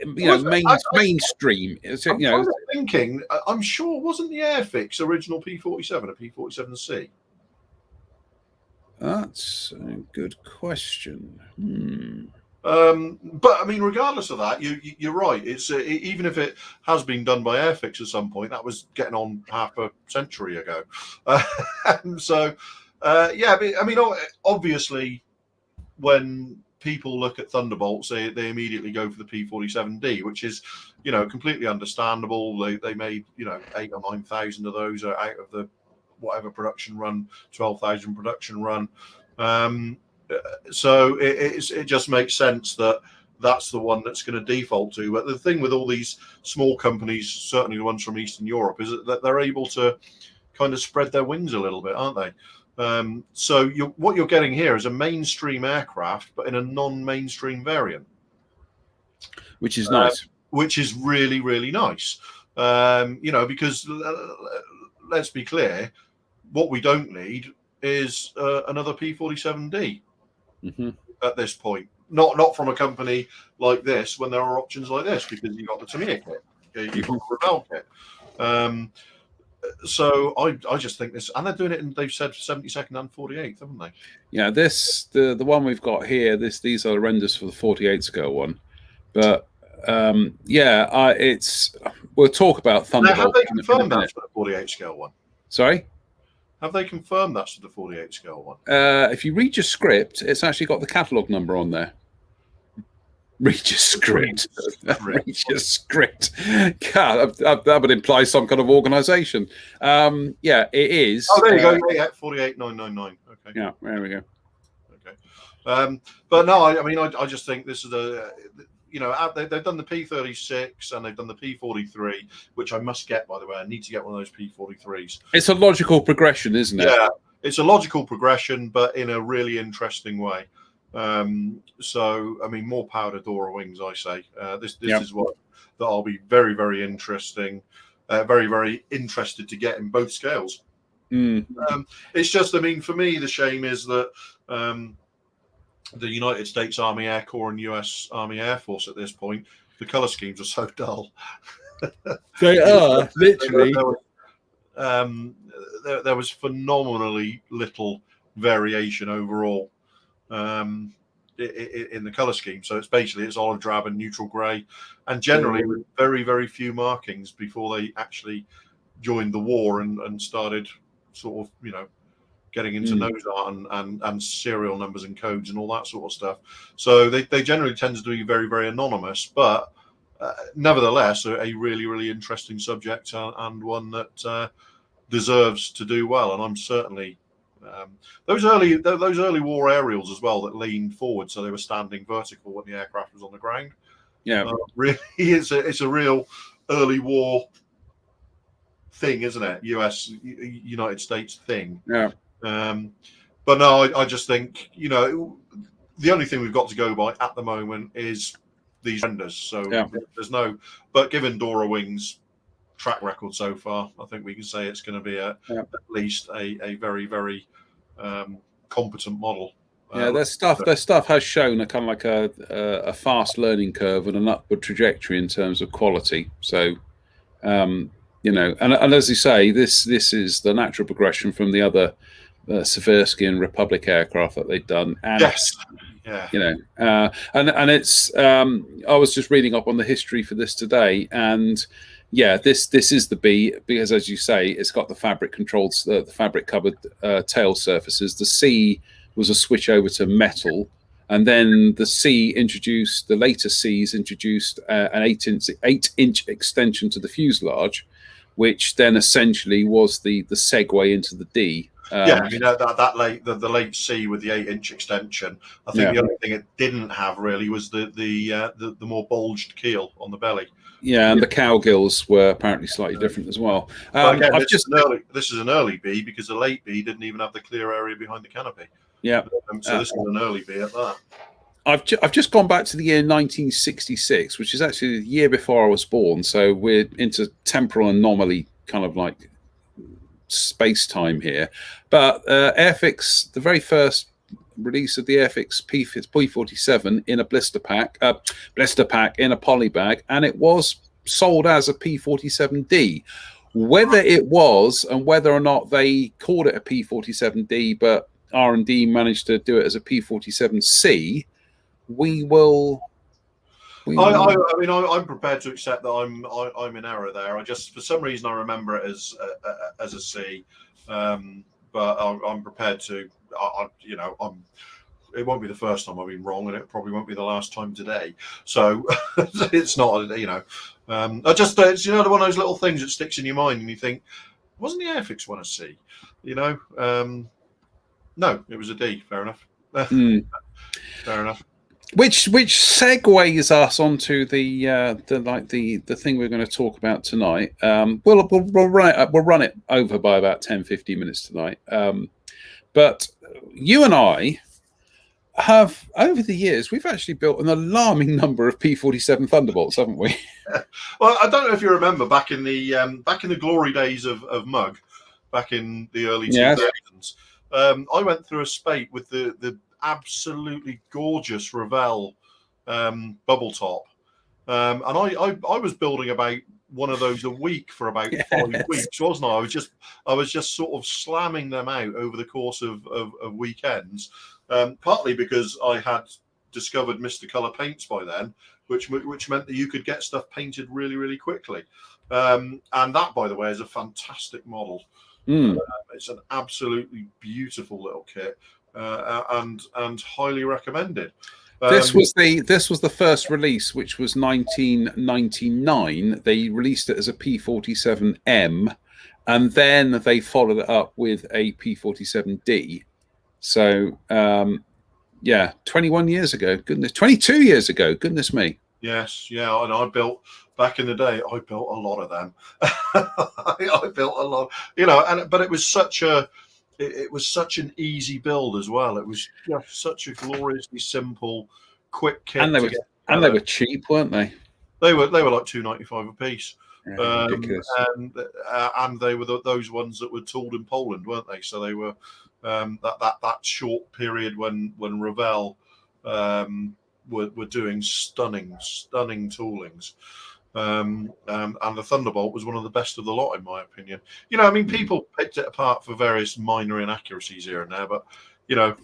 mainstream. I'm thinking, I'm sure, wasn't the Airfix original P47 a P47C? That's a good question. But I mean, regardless of that, you're right. It's even if it has been done by Airfix at some point, that was getting on half a century ago. So, yeah, I mean, obviously, when people look at Thunderbolts, they immediately go for the P47D, which is, completely understandable. They made 8,000 or 9,000 of those out of the whatever production run, 12,000 production run. So it just makes sense that that's the one that's going to default to. But the thing with all these small companies, certainly the ones from Eastern Europe, is that they're able to kind of spread their wings a little bit, aren't they? So what you're getting here is a mainstream aircraft, but in a non-mainstream variant. Which is nice. Which is really, really nice. Because let's be clear, what we don't need is another P47D at this point. Not from a company like this when there are options like this, because you've got the Tamiya kit, you've got the Rebel kit. So I just think this, and they're doing it, and they've said 72nd and 48th, haven't they? Yeah, the one we've got here. These are the renders for the 48 scale one, but it's. We'll talk about Thunderbolt. Now, have they confirmed that's for the 48 scale one? Sorry. Have they confirmed that's for the 48 scale one? If you read your script, it's actually got the catalogue number on there. Read your script. Read your script. God, that would imply some kind of organisation. Yeah, it is. Oh, there you go. Yeah, 48999. Okay. Yeah, there we go. But no, I mean, I just think this is they've done the P36 and they've done the P43, which I must get, by the way. I need to get one of those P43s. It's a logical progression, isn't it? Yeah, it's a logical progression, but in a really interesting way. So, I mean, more power to Dora Wings, I say. This is what that I'll be very, very interesting, very, very interested to get in both scales. It's just, I mean, for me, the shame is that the United States Army Air Corps and US Army Air Force at this point, the color schemes are so dull. They are, literally. There was phenomenally little variation overall in the color scheme. So it's olive drab and neutral gray, and generally with very, very few markings before they actually joined the war and started sort of, getting into nose art and serial numbers and codes and all that sort of stuff. So they generally tend to be very, very anonymous, but nevertheless, a really, really interesting subject and one that deserves to do well. And I'm certainly those early war aerials as well that leaned forward, so they were standing vertical when the aircraft was on the ground. Yeah, really, it's a real early war thing, isn't it? United States thing. Yeah. But no, I just think, the only thing we've got to go by at the moment is these renders. So there's no, but given Dora Wings' track record so far, I think we can say it's going to be at least a very, very competent model. Their stuff has shown a kind of like a fast learning curve and an upward trajectory in terms of quality. So, and as you say, this is the natural progression from the other Seversky and Republic aircraft that they've done. And, yes. Yeah. And it's I was just reading up on the history for this today, and this is the B, because as you say, it's got the fabric controlled, the fabric covered tail surfaces. The C was a switch over to metal, and then the later C's introduced an 8-inch extension to the fuselage, which then essentially was the segue into the D. The late C with the 8-inch extension. I think the only thing it didn't have really was the more bulged keel on the belly. Yeah, and the cowgills were apparently slightly different as well. Again, this is an early B, because the late B didn't even have the clear area behind the canopy. Yeah. So this is an early B at that. I've just gone back to the year 1966, which is actually the year before I was born. So we're into temporal anomaly, kind of like space time here. But Airfix, the very first release of the Airfix P47 in a blister pack in a poly bag, and it was sold as a P47D. Whether it was, and whether or not they called it a P47D, but R&D managed to do it as a P47C, we will. I mean, I'm prepared to accept that I'm in error there. I just, for some reason, I remember it as a C, but I'm prepared to. It won't be the first time I've been wrong, and it probably won't be the last time today. So it's not, I just, it's one of those little things that sticks in your mind, and you think, wasn't the Airfix one a C? No, it was a D. Fair enough. Fair enough. Which segues us onto the thing we're going to talk about tonight. We'll run it over by about 10-15 minutes tonight. But you and I have, over the years, we've actually built an alarming number of P47 Thunderbolts, haven't we? Well, I don't know if you remember back in the glory days of Mug, back in the early 2000s. I went through a spate with the absolutely gorgeous Revell bubble top, and I was building about one of those a week for about 5 weeks, wasn't I? I was just sort of slamming them out over the course of weekends, partly because I had discovered Mr. Colour paints by then, which meant that you could get stuff painted really, really quickly, and that, by the way, is a fantastic model. It's an absolutely beautiful little kit. And highly recommended. This was the first release, which was 1999. They released it as a P47M, and then they followed it up with a P47D. So Yeah, 21 years ago. Goodness, 22 years ago. Goodness me. Yes, yeah, and I built back in the day. I built a lot of them. I built a lot, but it was such an easy build as well. It was just such a gloriously simple, quick kit And they to were get and they together. were cheap, weren't they? They were like £2.95 a piece. Ridiculous. And they were those ones that were tooled in Poland, weren't they? So they were that short period when Revell were doing stunning toolings. And the Thunderbolt was one of the best of the lot, in my opinion. People picked it apart for various minor inaccuracies here and there, but you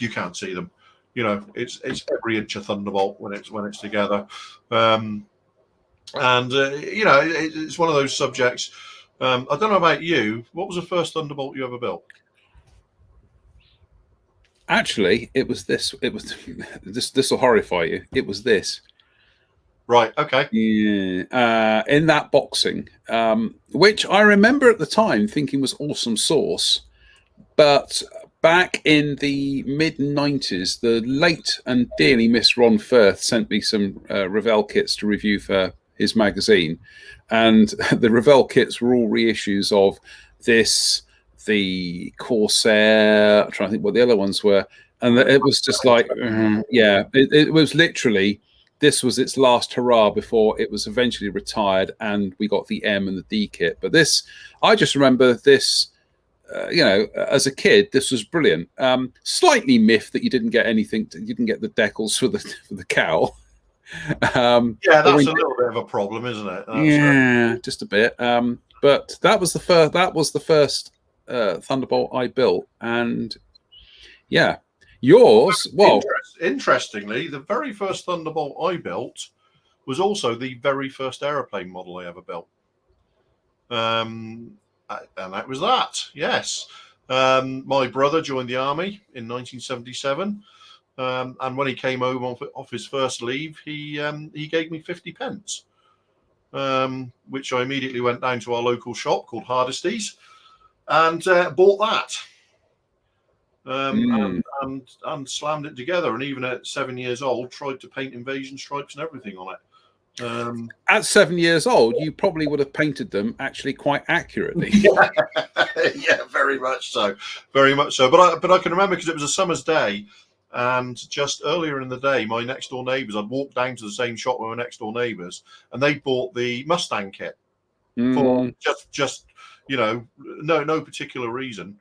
can't see them. It's every inch a Thunderbolt when it's together. It's one of those subjects. I don't know about you. What was the first Thunderbolt you ever built? Actually, it was this. It was this. This will horrify you. It was this. Right. Okay. Yeah. In that boxing, which I remember at the time thinking was awesome sauce, but back in the mid 90s, the late and dearly missed Ron Firth sent me some Revell kits to review for his magazine, and the Revell kits were all reissues of this, the Corsair. I'm trying to think what the other ones were, and it was just like, it was literally, this was its last hurrah before it was eventually retired, and we got the M and the D kit. But this, I just remember this. As a kid, this was brilliant. Slightly miffed that you didn't get anything. You didn't get the decals for the cowl. That's a little bit of a problem, isn't it? Just a bit. But that was the first. That was the first Thunderbolt I built, and yeah, yours. Well, interestingly, the very first Thunderbolt I built was also the very first aeroplane model I ever built. And that was that. Yes, my brother joined the army in 1977, and when he came home off his first leave, he gave me 50 pence, which I immediately went down to our local shop called Hardesty's and bought that. And slammed it together, and even at 7 years old, tried to paint invasion stripes and everything on it. At 7 years old, you probably would have painted them actually quite accurately. Yeah, very much so. But I can remember because it was a summer's day, and just earlier in the day, my next door neighbours, I'd walked down to the same shop with my next door neighbours, and they bought the Mustang kit for just no particular reason,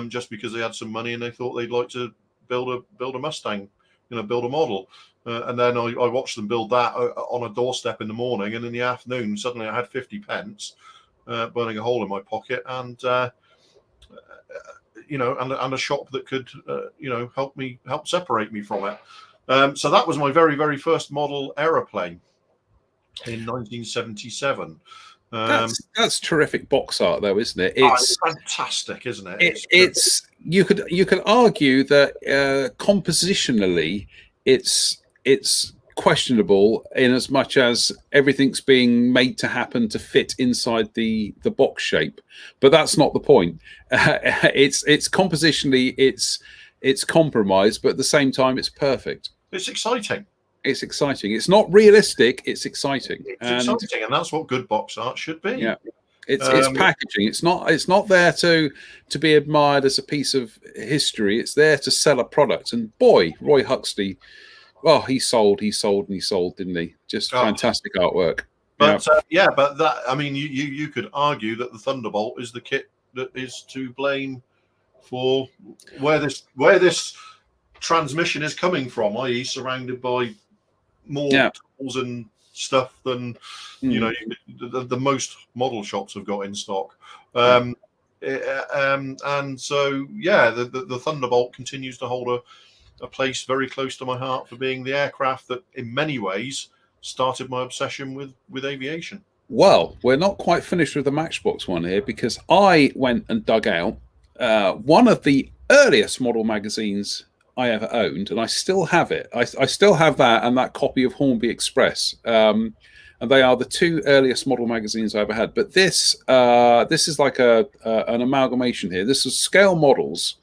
just because they had some money and they thought they'd like to build a Mustang, build a model. And then I watched them build that on a doorstep in the morning, and in the afternoon, suddenly I had 50 pence burning a hole in my pocket, and and a shop that could help separate me from it. So that was my very, very first model aeroplane in 1977. That's terrific box art, though, isn't it? It's fantastic, isn't it? It's you could argue that compositionally, it's questionable in as much as everything's being made to happen to fit inside the box shape, but that's not the point. It's compositionally it's compromised, but at the same time it's perfect. It's exciting. It's exciting. It's not realistic. It's exciting. It's exciting, and that's what good box art should be. Yeah, it's packaging. It's not there to be admired as a piece of history. It's there to sell a product. And boy, Roy Huxley. Well, he sold, didn't he? Just fantastic artwork. But but that, I mean, you could argue that the Thunderbolt is the kit that is to blame for where this transmission is coming from, i.e., surrounded by more tools and stuff than the most model shops have got in stock. And so the Thunderbolt continues to hold a place very close to my heart for being the aircraft that in many ways started my obsession with aviation. Well, we're not quite finished with the Matchbox one here, because I went and dug out one of the earliest model magazines I ever owned, and I still have it. I still have that and that copy of Hornby Express, and they are the two earliest model magazines I ever had. But this is like an amalgamation here. This is scale models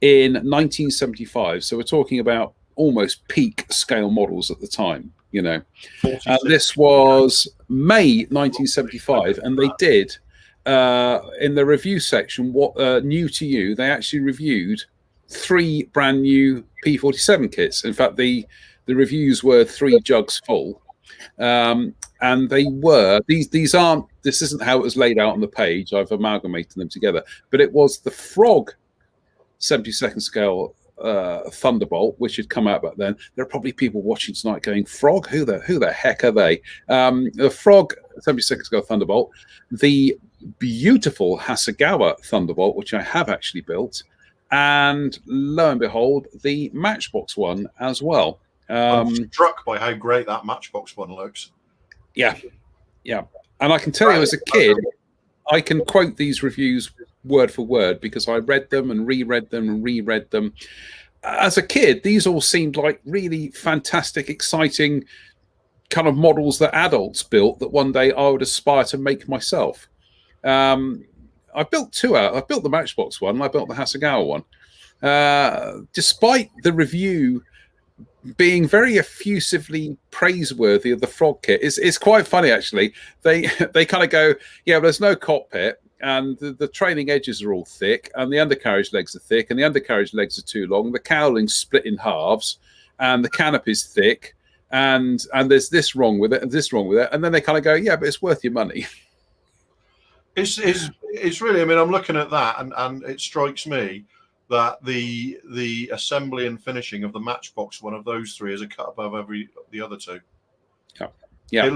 in 1975. So we're talking about almost peak scale models at the time, you know. This was May 1975, and they did in the review section, what new to you, they actually reviewed 3 brand new P47 kits. In fact, the reviews were 3 jugs full. And they were, these aren't, this isn't how it was laid out on the page. I've amalgamated them together, but it was the Frog 72nd scale Thunderbolt, which had come out back then. There are probably people watching tonight going, Frog? Who the heck are they? The Frog 72nd scale Thunderbolt, the beautiful Hasegawa Thunderbolt, which I have actually built, and lo and behold, the Matchbox one as well. I'm struck by how great that Matchbox one looks. Yeah. And I can tell you as a kid, I can quote these reviews word for word because I read them and reread them and reread them. As a kid, these all seemed like really fantastic, exciting kind of models that adults built that one day I would aspire to make myself. I built 2 out. I built the Matchbox one and I built the Hasegawa one. Despite the review being very effusively praiseworthy of the Frog kit, it's quite funny actually. They kind of go, yeah, well, there's no cockpit, and the trailing edges are all thick, and the undercarriage legs are thick, and the undercarriage legs are too long. The cowling's split in halves, and the canopy's thick, and there's this wrong with it, and this wrong with it, and then they kind of go, yeah, but it's worth your money. It's really. I mean, I'm looking at that, and it strikes me that the assembly and finishing of the Matchbox one of those 3 is a cut above the other 2. Yeah.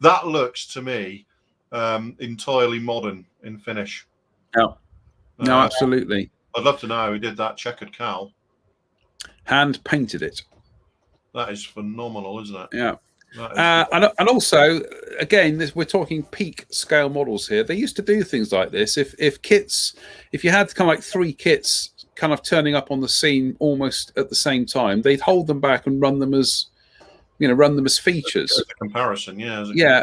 That looks to me entirely modern in finish. No, absolutely. I'd love to know who did that checkered cowl. Hand painted it. That is phenomenal, isn't it? Yeah. And also, again, we're talking peak scale models here. They used to do things like this. If you had kind of like 3 kits kind of turning up on the scene almost at the same time, they'd hold them back and run them as features. As a comparison,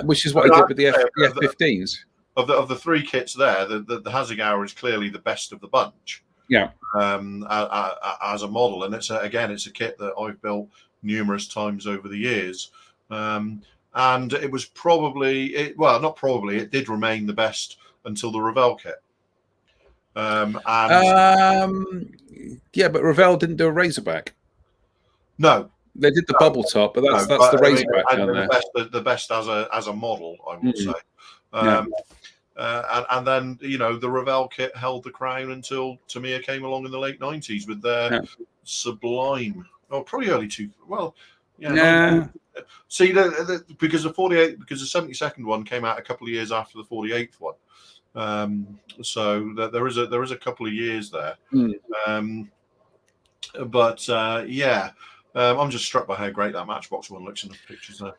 which is what he did with the F-15s. Of the 3 kits there, the Hasegawa is clearly the best of the bunch. Yeah. As a model, and it's a kit that I've built numerous times over the years. And it was it did remain the best until the Revell kit. Yeah, but Revell didn't do a Razorback. No, they did the bubble top, but that's the Razorback down there. The best as a model, I would say. And then the Revell kit held the crown until Tamiya came along in the late 90s with their sublime. Oh, probably early See, because the 72nd one came out a couple of years after the 48th one. So there is a couple of years there. I'm just struck by how great that Matchbox one looks in the pictures there.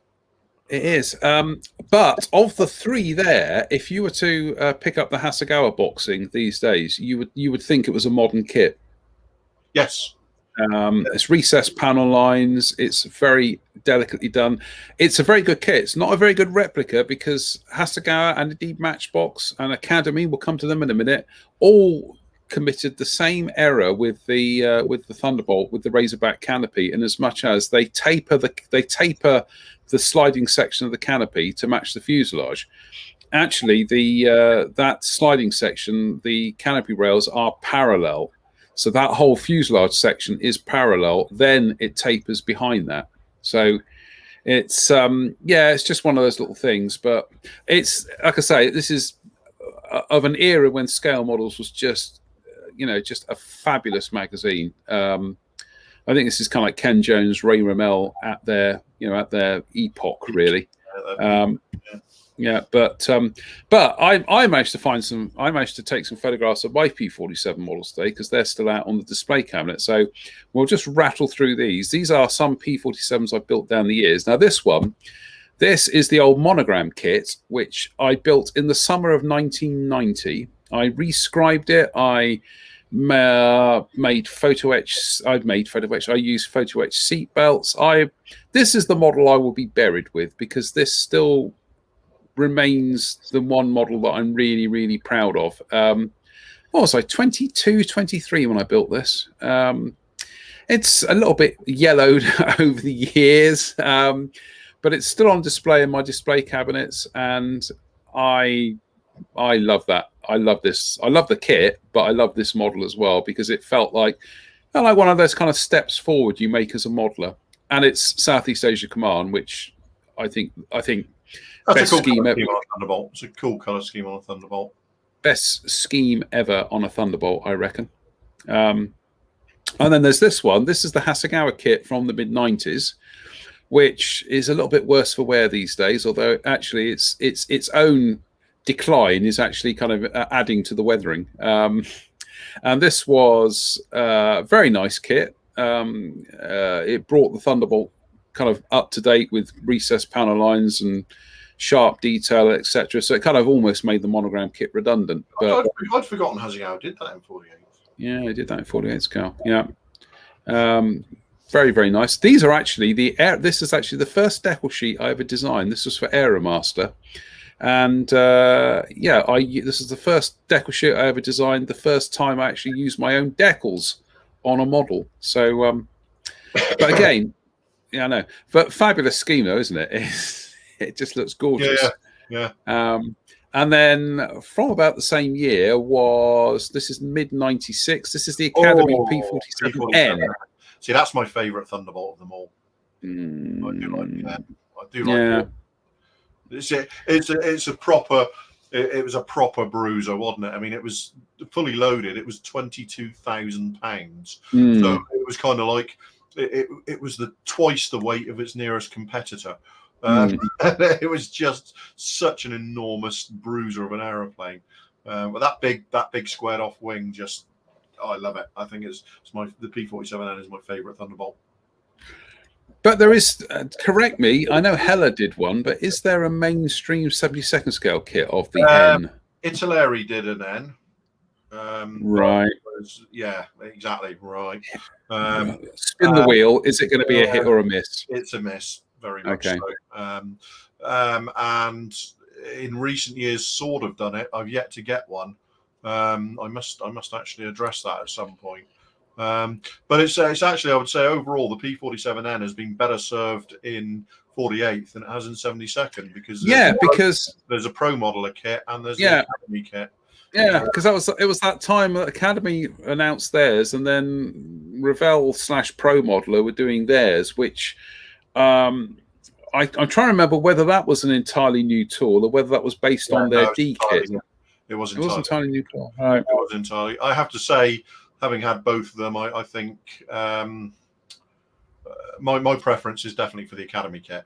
It is. But of the 3 there, if you were to pick up the Hasegawa boxing these days, you would think it was a modern kit. Yes. It's recessed panel lines. It's very delicately done. It's a very good kit. It's not a very good replica because Hasegawa and indeed Matchbox and Academy, we'll come to them in a minute, all committed the same error with the Thunderbolt with the Razorback canopy, in as much as they taper the sliding section of the canopy to match the fuselage. Actually, that sliding section, the canopy rails are parallel. So that whole fuselage section is parallel. Then it tapers behind that. So it's it's just one of those little things. But it's like I say, this is of an era when Scale Models was just a fabulous magazine. I think this is kind of like Ken Jones, Ray Ramel at their epoch, really. But I managed to take some photographs of my P47 models today because they're still out on the display cabinet. So we'll just rattle through these. These are some P47s I've built down the years. Now this is the old Monogram kit, which I built in the summer of 1990. I rescribed it. I made photo etch. I used photo etch seat belts. This is the model I will be buried with because this still remains the one model that I'm really, really proud of. what was I, 22, 23 when I built this. It's a little bit yellowed over the years, but it's still on display in my display cabinets, and I love that. I love this. I love the kit, but I love this model as well because it felt like one of those kind of steps forward you make as a modeler. And it's Southeast Asia Command, which I think That's best a cool scheme colour ever. scheme on a Thunderbolt. It's a cool colour scheme on a Thunderbolt. Best scheme ever on a Thunderbolt, I reckon. And then there's this one. This is the Hasegawa kit from the mid-90s, which is a little bit worse for wear these days, although actually its own decline is actually kind of adding to the weathering. And this was a very nice kit. It brought the Thunderbolt kind of up to date with recessed panel lines and sharp detail, etc. So it kind of almost made the monogram kit redundant. But I'd forgotten Hasegawa did that in 48. Yeah, I did that in 48 scale. Yeah. Very, very nice. These are actually this is actually the first decal sheet I ever designed. This was for Aeromaster. And this is the first decal sheet I ever designed, the first time I actually used my own decals on a model. So, but again, yeah, I know. But fabulous scheme though, isn't it? It just looks gorgeous. Yeah. And then from about the same year this is mid-96. This is the Academy P47N. See, that's my favourite Thunderbolt of them all. I do like that. I do like it. It's a proper. It was a proper bruiser, wasn't it? I mean, it was fully loaded. It was £22,000. So it was kind of like it was twice the weight of its nearest competitor. It was just such an enormous bruiser of an aeroplane. But that big squared off wing, I love it. I think the P47N is my favourite Thunderbolt. But there is, correct me, I know Hella did one, but is there a mainstream 72nd scale kit of the N? Italeri did an N. Right. Yeah, exactly. Right. Spin the wheel. Is it going to be a hit or a miss? It's a miss, very much so. And in recent years, sort of done it. I've yet to get one. I must actually address that at some point. But it's actually, I would say, overall, the P47N has been better served in 48th than it has in 72nd because there's a pro modeler kit and there's the Academy kit. Yeah, because it was that time that Academy announced theirs, and then Revell / Pro Modeler were doing theirs, which I'm trying to remember whether that was an entirely new tool or whether that was based on their D kit. It was entirely new tool. Right. It was entirely. I have to say, having had both of them, I think my preference is definitely for the Academy kit.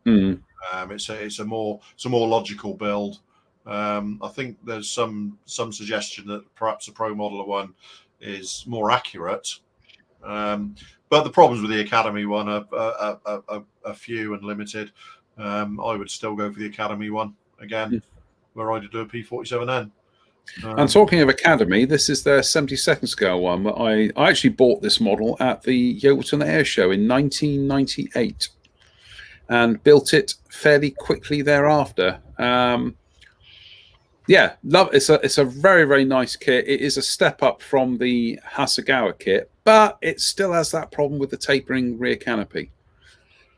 It's a more logical build. I think there's some suggestion that perhaps a Pro Modeler one is more accurate. But the problems with the Academy one are few and limited. I would still go for the Academy one again, where I did do a P47N. And talking of Academy, this is their 72nd scale one. I actually bought this model at the Yeovilton Air Show in 1998 and built it fairly quickly thereafter. It's a very, very nice kit. It is a step up from the Hasegawa kit, but it still has that problem with the tapering rear canopy,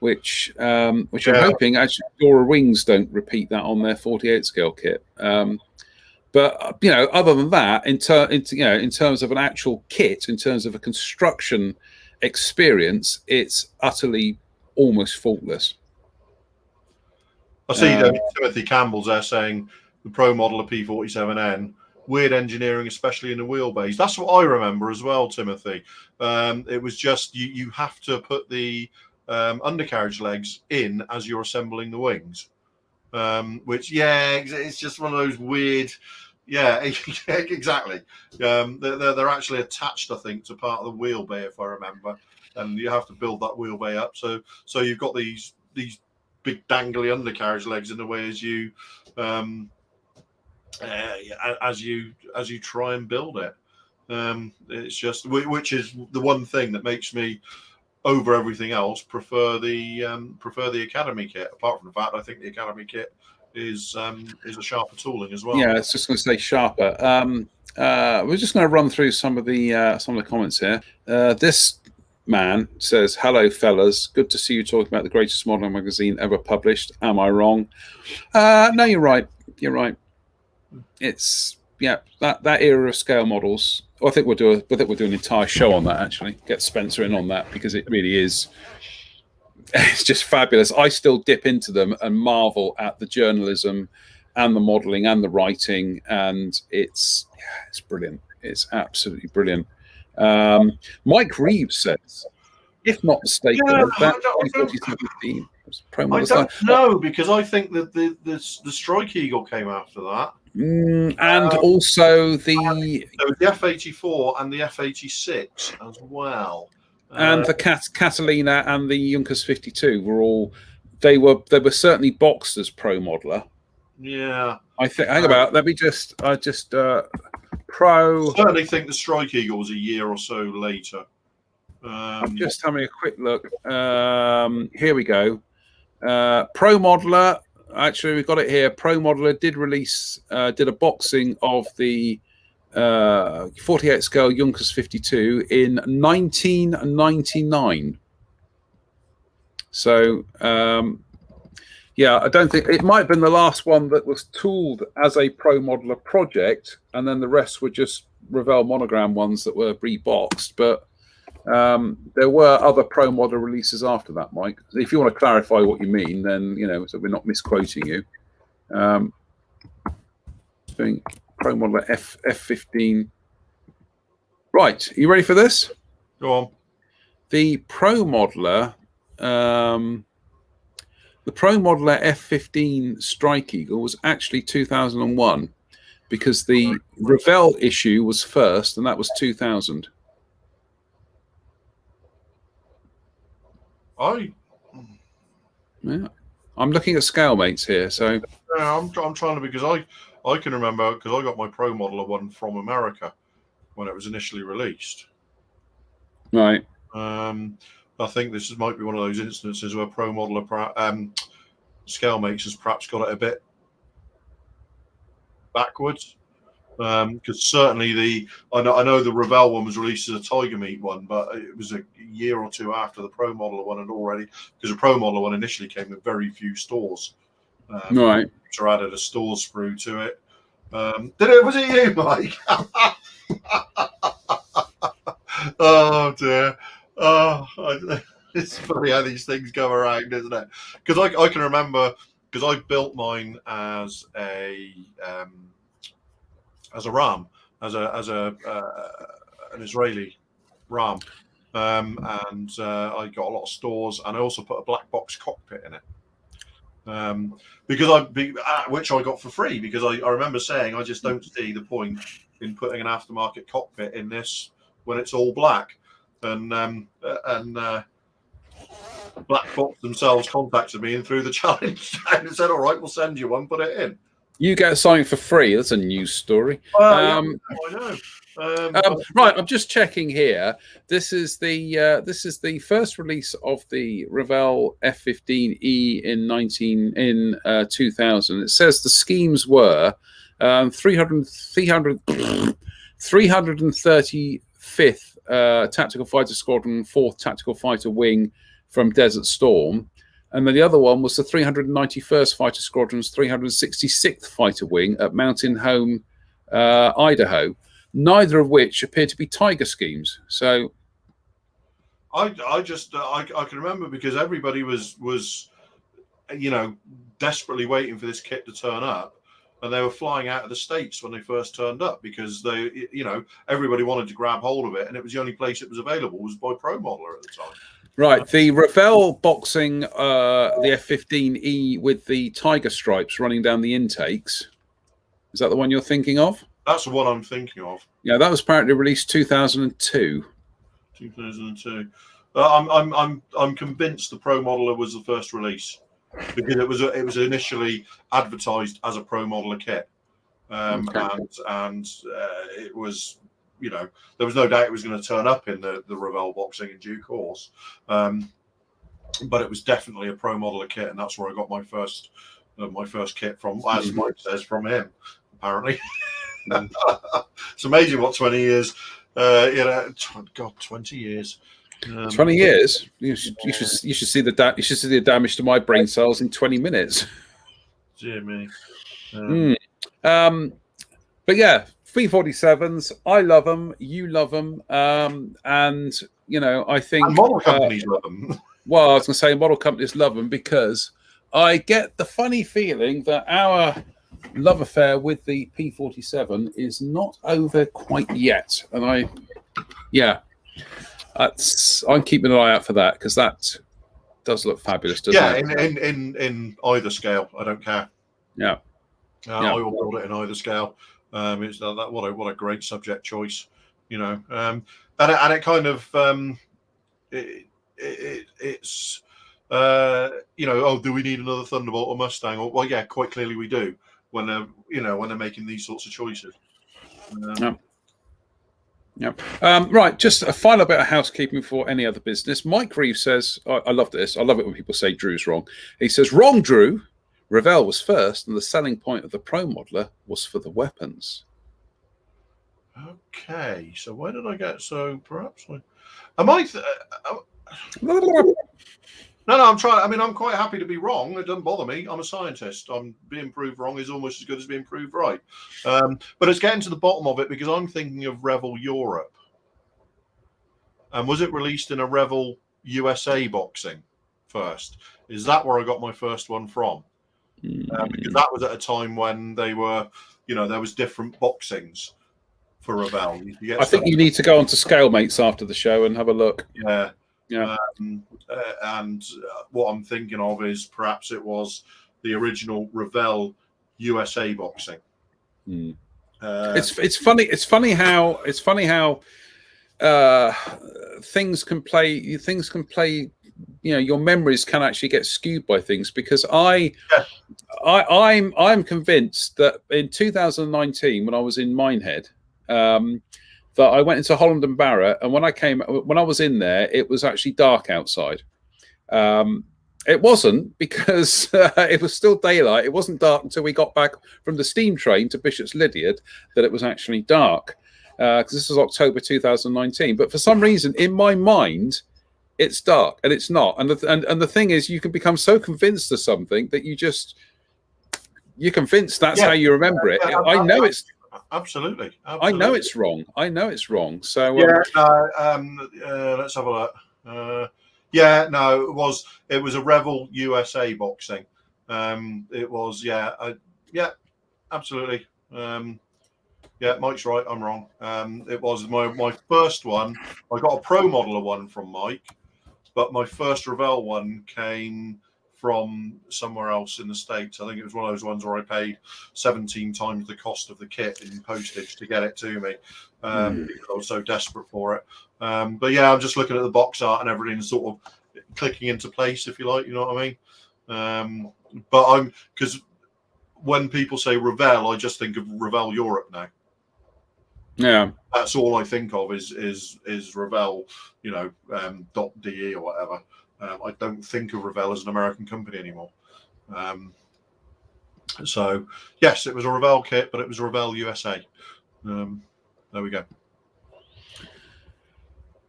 which I'm hoping actually Dora Wings don't repeat that on their 48 scale kit. But other than that, in terms of an actual kit, in terms of a construction experience, it's utterly almost faultless. I see Timothy Campbell's there saying the Pro Modeler P47N, weird engineering, especially in the wheelbase. That's what I remember as well, Timothy. It was just you have to put the undercarriage legs in as you're assembling the wings. Which it's just one of those weird. Yeah, exactly. They're actually attached, I think, to part of the wheel bay, if I remember, and you have to build that wheel bay up. So you've got these big dangly undercarriage legs in the way as you try and build it. It's just which is the one thing that makes me, over everything else, prefer the Academy kit. Apart from the fact I think the Academy kit is a sharper tooling as well. Yeah, it's just going to say sharper. we're just going to run through some of the comments here. This man says, "Hello, fellas. Good to see you talking about the greatest modern magazine ever published. Am I wrong?" No, you're right. You're right. It's that era of scale models. I think we'll do an entire show on that. Actually, get Spencer in on that because it really is. It's just fabulous. I still dip into them and marvel at the journalism and the modelling and the writing, and it's brilliant. It's absolutely brilliant. Mike Reeves says, if not mistaken, that 2017 was I don't know, because I think that the Strike Eagle came after that. And also there was the F-84 and the F-86 as well. And the Catalina and the Junkers 52 were all they were certainly boxed as Pro Modeler. Yeah. I think hang about, let me just Pro. I certainly think the Strike Eagle was a year or so later. I'm just having a quick look. Here we go. Pro Modeler. Actually, we've got it here. Pro Modeler did release, did a boxing of the 48 scale Junkers 52 in 1999. So, yeah, I don't think it might have been the last one that was tooled as a Pro Modeler project, and then the rest were just Revell monogram ones that were reboxed. But there were other Pro Modeler releases after that, Mike. If you want to clarify what you mean, then so we're not misquoting you. I think Pro Modeler F15. Right, are you ready for this? Go on. The Pro Modeler, F15 Strike Eagle was actually 2001, because the Revell issue was first, and that was 2000. Yeah, I'm looking at scale mates here. So yeah, I'm trying to, because I can remember, because I got my Pro Modeler one from America when it was initially released. Right. I think this might be one of those instances where Pro Modeler scale mates has perhaps got it a bit backwards. Because certainly I know the Revell one was released as a Tiger Meat one, but it was a year or two after the Pro Modeler one had already, because the Pro Modeler one initially came with very few stores. Right. So added a store sprue to it. Was it you, Mike? Oh dear. It's funny how these things go around, isn't it? Because I can remember, because I built mine as a RAM, as an Israeli RAM, and I got a lot of stores, and I also put a black box cockpit in it, which I got for free, because I remember saying I just don't see the point in putting an aftermarket cockpit in this when it's all black, and Black Box themselves contacted me and threw the challenge and said, "All right, we'll send you one, put it in." You get something for free. That's a news story. I know. Right, I'm just checking here. This is the first release of the Revell F15E in 2000. It says the schemes were 335th Tactical Fighter Squadron, 4th Tactical Fighter Wing from Desert Storm. And then the other one was the 391st Fighter Squadron's 366th Fighter Wing at Mountain Home, Idaho. Neither of which appear to be Tiger schemes. So, I can remember, because everybody was desperately waiting for this kit to turn up, and they were flying out of the States when they first turned up, because they everybody wanted to grab hold of it, and it was the only place it was available was by Pro Modeler at the time. Right, the Revell boxing, the F15E with the tiger stripes running down the intakes. Is that the one you're thinking of? That's the one I'm thinking of. Yeah, that was apparently released 2002. 2002. I'm convinced the Pro Modeler was the first release, because it was initially advertised as a Pro Modeler kit, okay. and it was. There was no doubt it was going to turn up in the Revell boxing in due course, but it was definitely a Pro Modeler kit, and that's where I got my first kit from, as Mike says, from him, apparently. It's amazing what 20 years. God, 20 years. 20 years. You should see the damage to my brain cells in 20 minutes. Dear me. But yeah, 347s. I love them. You love them. And I think and model companies love them. Well, I was going to say model companies love them because I get the funny feeling that our love affair with the P47 is not over quite yet. And I'm keeping an eye out for that because that does look fabulous, doesn't it? In either scale, I don't care. Yeah. I will build it in either scale. It's what a great subject choice, and it kind of it's do we need another Thunderbolt or Mustang? Well, yeah, quite clearly we do when they're making these sorts of choices. Right, just a final bit of housekeeping for any other business. Mike Reeves says, I love this. I love it when people say Drew's wrong. He says, wrong, Drew. Revell was first, and the selling point of the Pro Modeler was for the weapons. Okay, so where did I get? So perhaps am I? No, I'm trying. I mean, I'm quite happy to be wrong. It doesn't bother me. I'm a scientist. Being proved wrong is almost as good as being proved right. But it's getting to the bottom of it because I'm thinking of Revell Europe. And was it released in a Revell USA boxing first? Is that where I got my first one from? Because that was at a time when they were, there was different boxings for Revell. I think you need to go on to Scalemates after the show and have a look. Yeah. And what I'm thinking of is perhaps it was the original Revell USA boxing. It's funny. It's funny how things can play. Your memories can actually get skewed by things because I'm convinced that in 2019 when I was in Minehead. That I went into Holland and Barrett, and when I was in there, it was actually dark outside. It wasn't because it was still daylight. It wasn't dark until we got back from the steam train to Bishop's Lydeard that it was actually dark. Because this was October 2019. But for some reason, in my mind, it's dark, and it's not. And the thing is, you can become so convinced of something that you're convinced that's how you remember it. I know it's. Absolutely. I know it's wrong. So let's have a look. It was a Revell USA boxing. It was absolutely. Mike's right. I'm wrong. It was my first one. I got a Pro Modeler one from Mike, but my first Revell one came from somewhere else in the States. I think it was one of those ones where I paid 17 times the cost of the kit in postage to get it to me because I was so desperate for it. But yeah, I'm just looking at the box art and everything sort of clicking into place, if you like, you know what I mean? But because when people say Revell, I just think of Revell Europe now. Yeah, that's all I think of is Revell, .de or whatever. I don't think of Revell as an American company anymore. So yes, it was a Revell kit, but it was Revell USA. There we go.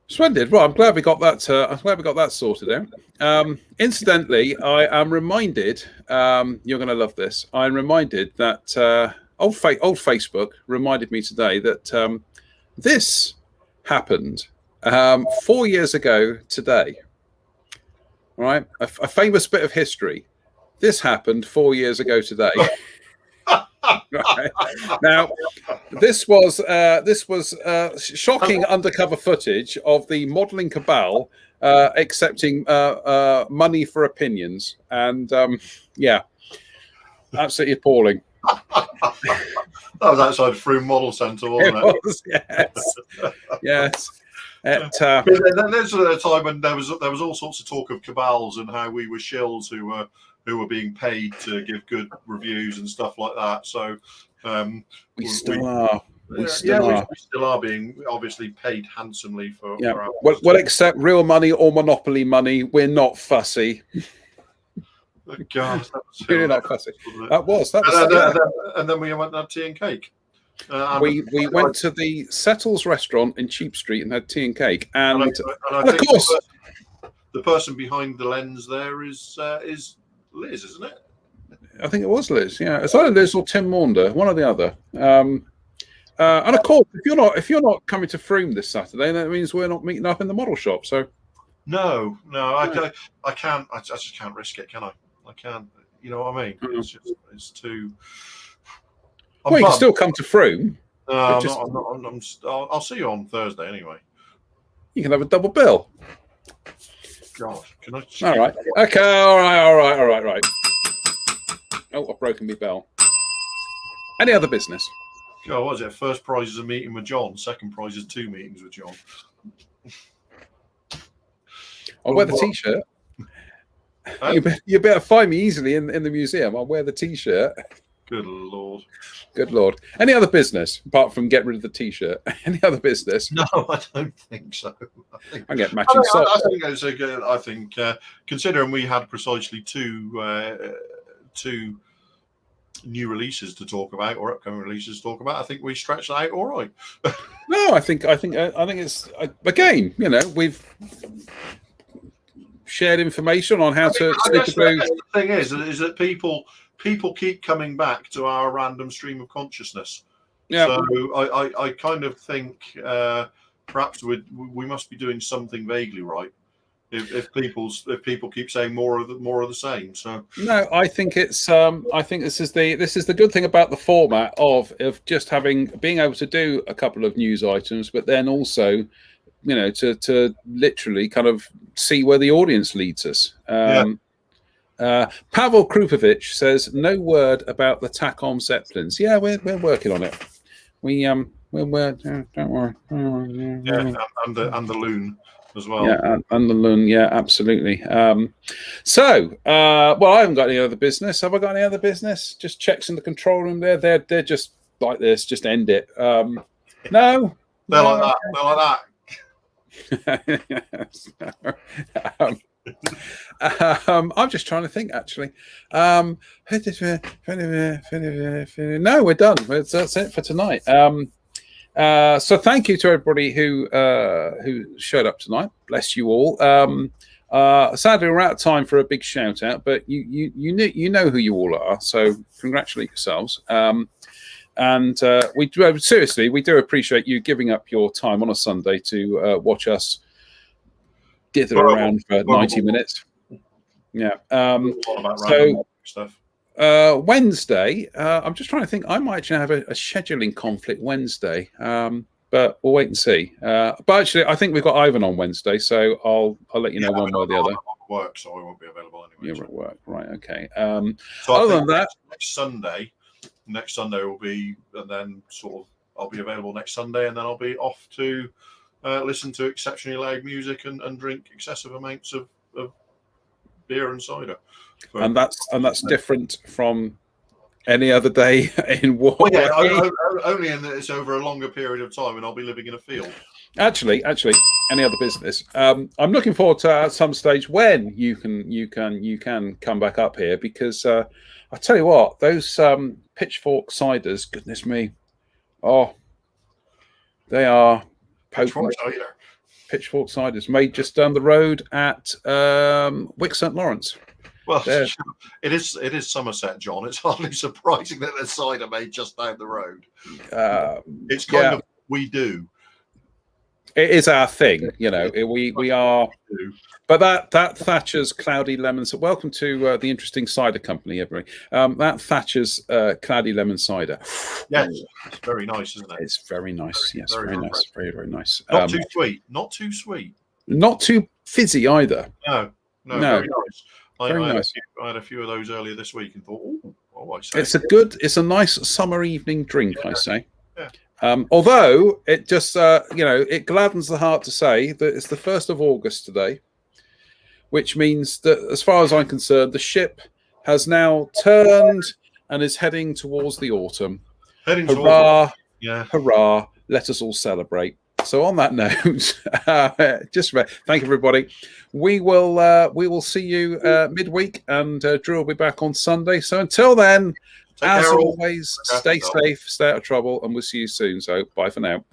Splendid. Well, I'm glad we got that. I'm glad we got that sorted out. Incidentally, I am reminded. You're going to love this. I'm reminded that old Facebook reminded me today that this happened 4 years ago today. Right, a famous bit of history. This happened 4 years ago today. Right. Now, this was shocking undercover footage of the modelling cabal accepting money for opinions, and absolutely appalling. That was outside Froome Model Centre, wasn't it? It was, yes. This was a time when there was all sorts of talk of cabals and how we were shills who were being paid to give good reviews and stuff like that. So we still are. We still are being obviously paid handsomely for. Yeah. For our well, except real money or monopoly money, we're not fussy. Oh, God, that was really not fussy. That was. And and then we went and had tea and cake. We went to the Settles restaurant in Cheap Street and had tea and cake, and I of think course the person behind the lens there is Liz, isn't it? I think it was Liz. Yeah, it's either Liz or Tim Maunder, one or the other. And of course, if you're not coming to Frome this Saturday, that means we're not meeting up in the model shop. So no, I can't. I just can't risk it, can I? I can't. You know what I mean? It's too. Well, you can still come to Frome. No, I'll see you on Thursday anyway. You can have a double bill. God, can I? All right. Okay. All right. Oh, I've broken my bell. Any other business? Oh, what is it? First prize is a meeting with John. Second prize is 2 meetings with John. I'll wear the T-shirt. You better find me easily in the museum. I'll wear the T-shirt. Good Lord. Good Lord. Any other business apart from get rid of the T-shirt? Any other business? No, I don't think so. I get matching socks. I think considering we had precisely two new releases to talk about or upcoming releases to talk about, I think we stretched that out all right. No, I think it's again, we've shared information on how to sleep the blues. The thing is that people keep coming back to our random stream of consciousness. Yeah. So I kind of think perhaps we must be doing something vaguely right. If people keep saying more of the same. So no, I think it's I think this is the good thing about the format of just being able to do a couple of news items, but then also to literally kind of see where the audience leads us. Pavel Krupovich says no word about the TACOM Zeppelins. Yeah, we're working on it. Don't worry. Yeah, and the loon as well. Yeah, and the loon. Yeah, absolutely. So I haven't got any other business. Have I got any other business? Just checks in the control room there. They're just like this. Just end it. No. They're like that. They're like that. I'm just trying to think actually. No, we're done. That's it for tonight. So thank you to everybody who showed up tonight. Bless you all. Sadly, we're out of time for a big shout out, but you know who you all are. So congratulate yourselves. And we do appreciate you giving up your time on a Sunday to watch us dither around for 90 minutes. Yeah. Wednesday, I'm just trying to think. I might actually have a scheduling conflict Wednesday, but we'll wait and see. But actually, I think we've got Ivan on Wednesday, so I'll let you know one way or the other. Work, so I won't be available anyway. You're at work, right? Okay. So other than that, next Sunday will be, and then sort of I'll be available next Sunday, and then I'll be off to listen to exceptionally loud music and drink excessive amounts of beer and cider. And that's different from any other day in war. Well, yeah, only in that it's over a longer period of time, and I'll be living in a field. Actually, any other business? I'm looking forward to at some stage when you can come back up here, because I tell you what, those pitchfork ciders, goodness me, they are potent. Pitchfork ciders made just down the road at Wick St Lawrence. Well, it is Somerset, John. It's hardly surprising that there's cider made just down the road. It's kind of what we do. It is our thing, we are. But that Thatcher's Cloudy Lemon. So welcome to the Interesting Cider Company, everybody. That Thatcher's Cloudy Lemon Cider. Yes, it's very nice, isn't it? It's very nice. Yes, very nice. Very, very nice. Not too sweet. Not too sweet. Not too fizzy either. No. Very nice. I had a few of those earlier this week and thought, I say. It's a nice summer evening drink, I say. Yeah. Although it just, it gladdens the heart to say that it's the 1st of August today, which means that, as far as I'm concerned, the ship has now turned and is heading towards the autumn. Hurrah! Yeah. Hurrah! Let us all celebrate. So on that note, thank you, everybody. We will see you midweek, and Drew will be back on Sunday. So until then, Take As care all. always, Look after stay yourself. safe, stay out of trouble, and we'll see you soon. So bye for now.